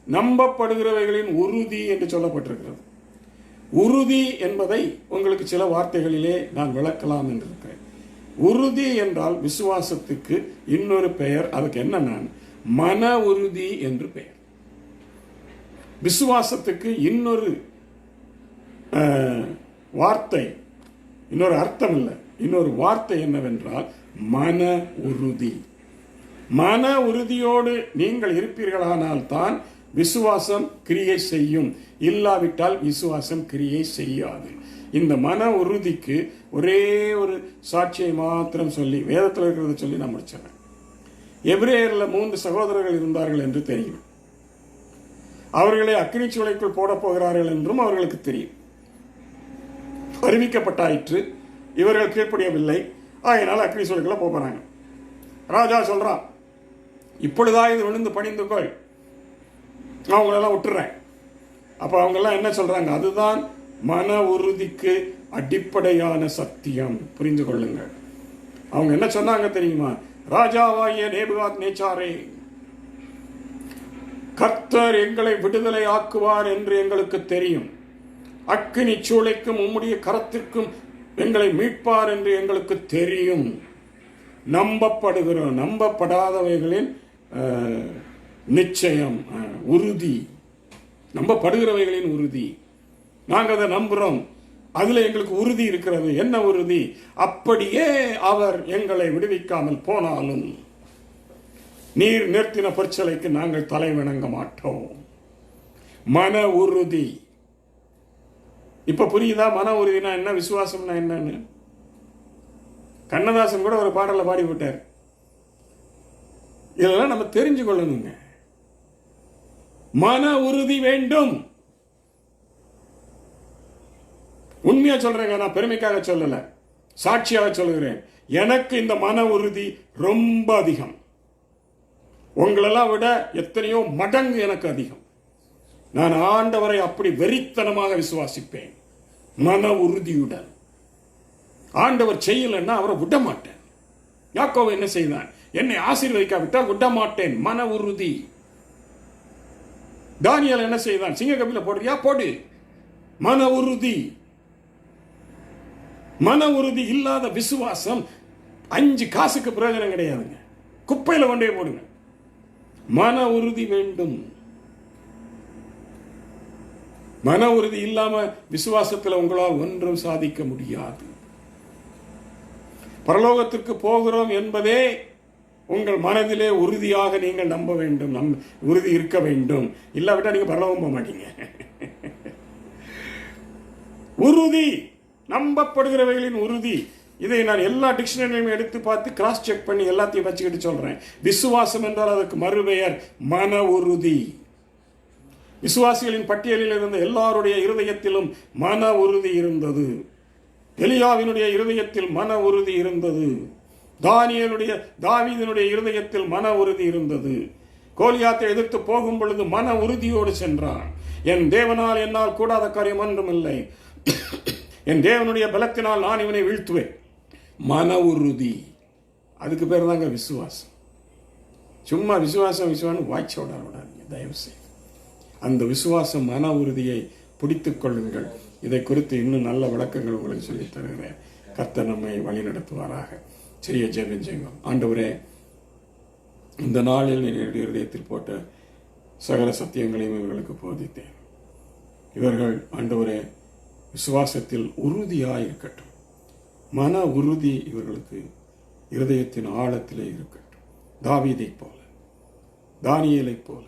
S1: நம்பப்படுகிறவைகளின் உறுதி என்று சொல்லப்பட்டிருக்கிறது. உறுதி என்பதை உங்களுக்கு சில வார்த்தைகளிலே நான் விளக்கலாம் என்று இருக்கிறேன். உறுதி என்றால் விசுவாசத்துக்கு இன்னொரு பெயர். அதுக்கு என்ன, மன உறுதி என்று பெயர். விசுவாசத்துக்கு இன்னொரு வார்த்தை, இன்னொரு அர்த்தம் இல்லை, இன்னொரு வார்த்தை என்னவென்றால் மன உறுதி. மன உறுதியோடு நீங்கள் இருப்பீர்களானால் தான் விசுவாசம் கிரியை செய்யும், இல்லாவிட்டால் விசுவாசம் கிரியை செய்யாது. இந்த மன உறுதிக்கு ஒரே ஒரு சாட்சியை மாத்திரம் சொல்லி, வேதத்தில் இருக்கிறத சொல்லி நான் முடிச்சேன். எபிரேயர்ல 3 சகோதரர்கள் இருந்தார்கள் என்று தெரியும். அவர்களை அக்கினி சூளைக்குள் போட போகிறார்கள் என்றும் அவர்களுக்கு தெரியும். அறிவிக்கப்பட்டாயிற்று, இவர்கள் கீழ்ப்படியவில்லை, ஆகையினால் அக்கினி சூளைக்குள்ள போகிறாங்க. ராஜா சொல்றான், இப்பொழுதாவது விழுந்து பணிந்துக்கொள், அவங்களெல்லாம் விட்டுறேன். அப்ப அவங்கெல்லாம் என்ன சொல்றாங்க, அதுதான் மன உறுதிக்கு அடிப்படையான சத்தியம். புரிந்து கொள்ளுங்கள். அவங்க என்ன சொன்னாங்க தெரியுமா? ராஜாவாகிய நேபுகாத் நேச்சாரே, கர்த்தர் எங்களை விடுதலை ஆக்குவார் என்று எங்களுக்கு தெரியும். அக்கினி சூளைக்கும் உம்முடைய கரத்திற்கும் எங்களை மீட்பார் என்று எங்களுக்கு தெரியும். நம்பப்படுகிறோம், நம்பப்படாதவைகளின் நிச்சயம், உறுதி, நம்பப்படுகிறவைகளின் உறுதி. நாங்கள் அதை நம்புறோம், அதுல எங்களுக்கு உறுதி இருக்கிறது. என்ன உறுதி? அப்படியே அவர் எங்களை விடுவிக்காமல் போனாலும் நீர் நிறுத்தின பொற்சலைக்கு நாங்கள் தலை வணங்க மாட்டோம். மன உறுதி. இப்ப புரியுதா மன உறுதினா என்ன, விசுவாசம்னா என்னன்னு? கண்ணதாசன் கூட ஒரு பாடல பாடி விட்டார். இதெல்லாம் நம்ம தெரிஞ்சு கொள்ளணுங்க. மன உறுதி வேண்டும். உண்மையா சொல்றேங்க, நான் பெருமைக்காக சொல்லல, சாட்சியாக சொல்லுகிறேன். எனக்கு இந்த மன உறுதி ரொம்ப அதிகம். உங்களெல்லாம் விட எத்தனையோ மடங்கு எனக்கு அதிகம். நான் ஆண்டவரை அப்படி வெறித்தனமாக விசுவாசிப்பேன், மன உறுதியுடன். ஆண்டவர் செய்யலன்னா அவரை விட மாட்டேன். யாக்கோபு என்ன செய்தான்? என்னை ஆசீர்வதிக்காவிட்டால் விட மாட்டேன். மன உறுதி. தானியேல் என்ன செய்தான்? சிங்க கபில போடுறியா? போடு. மன உறுதி. மன உறுதி இல்லாத விசுவாசம் 5 காசுக்கு பிரயோஜனம் கிடையாதுங்க. குப்பையில கொண்டே போடுங்க. மன உறுதி வேண்டும். மன உறுதி இல்லாம விசுவாசத்தில் உங்களால் ஒன்றும் சாதிக்க முடியாது. பரலோகத்திற்கு போகிறோம் என்பதே உங்கள் மனதிலே உறுதியாக நீங்கள் நம்ப வேண்டும், உறுதி இருக்க வேண்டும். இல்லாவிட்டா நீங்க பரலோகம் போக மாட்டீங்க. உறுதி, நம்பப்படுகிறவைகளின் உறுதி. இதை நான் எல்லா டிக்ஷனரியும் எடுத்து பார்த்து கிராஸ் செக் பண்ணி எல்லாத்தையும் வச்சுக்கிட்டு சொல்றேன். விசுவாசம் என்றால் அதற்கு மறுபெயர் மன உறுதி. விசுவாசிகளின் பட்டியலில் இருந்த எல்லாருடைய இருதயத்திலும் மன உறுதி இருந்தது. எலியாவினுடைய இருதயத்தில் மன உறுதி இருந்தது. தாவீதினுடைய இருதயத்தில் மன உறுதி இருந்தது. கோலியாத்தை எதிர்த்து போகும் பொழுது மன உறுதியோடு சென்றான். என் தேவனால் என்னால் கூடாத காரியம் ஒன்றும் இல்லை, என் தேவனுடைய பலத்தினால் நான் இவனை வீழ்த்துவேன். மன உறுதி, அதுக்கு பேர் தாங்க விசுவாசம். சும்மா விசுவாசம் வாய்ச்ச விடாதீங்க தயவு செய்து. அந்த விசுவாசம் மன உறுதியை பிடித்துக் கொள்ளுங்கள். இதை குறித்து இன்னும் நல்ல விளக்கங்கள் உங்களுக்கு சொல்லித் தருகிறேன். கர்த்தர் நம்மை வழி நடத்துவாராக. சிறிய ஜெபம் செய்வோம். ஆண்டவரே, இந்த நாளில் என்னுடைய இதயத்தில் போட்ட சகல சத்தியங்களையும் இவர்களுக்கு போதித்தேன். இவர்கள் ஆண்டவரே விசுவாசத்தில் உறுதியாக இருக்கட்டும். மன உறுதி இவர்களுக்கு இருதயத்தின் ஆழத்திலே இருக்கட்டும். தாவீதைப் போல, தானியேலைப் போல,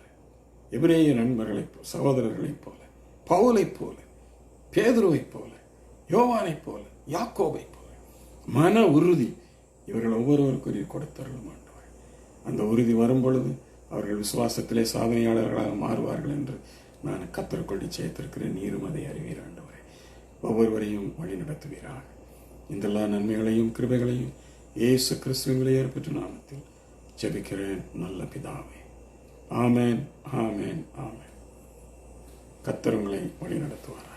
S1: எபிரேய நண்பர்களைப் போல, சகோதரர்களைப் போல, பவுலைப் போல, பேதுருவைப் போல, யோவானைப் போல, யாக்கோபைப் போல மன உறுதி இவர்கள் ஒவ்வொருவருக்கும் கொடுத்தருளும் ஆண்டவர். அந்த உறுதி வரும் பொழுது அவர்கள் விசுவாசத்திலே சாதனையாளர்களாக மாறுவார்கள் என்று நான் கத்தருக்குள் நிச்சயித்திருக்கிறேன். நீரும் அதை அறிவீர் ஆண்டவரே. ஒவ்வொருவரையும் வழி நடத்துவீராக. இந்த எல்லா நன்மைகளையும் கிருபைகளையும் இயேசு கிறிஸ்துவின் விலையேறப்பெற்ற நாமத்தில் ஜெபிக்கிறேன் நல்ல பிதாவே. ஆமென், ஆமென், ஆமென். கர்த்தர் உங்களை வழி நடத்துவார்.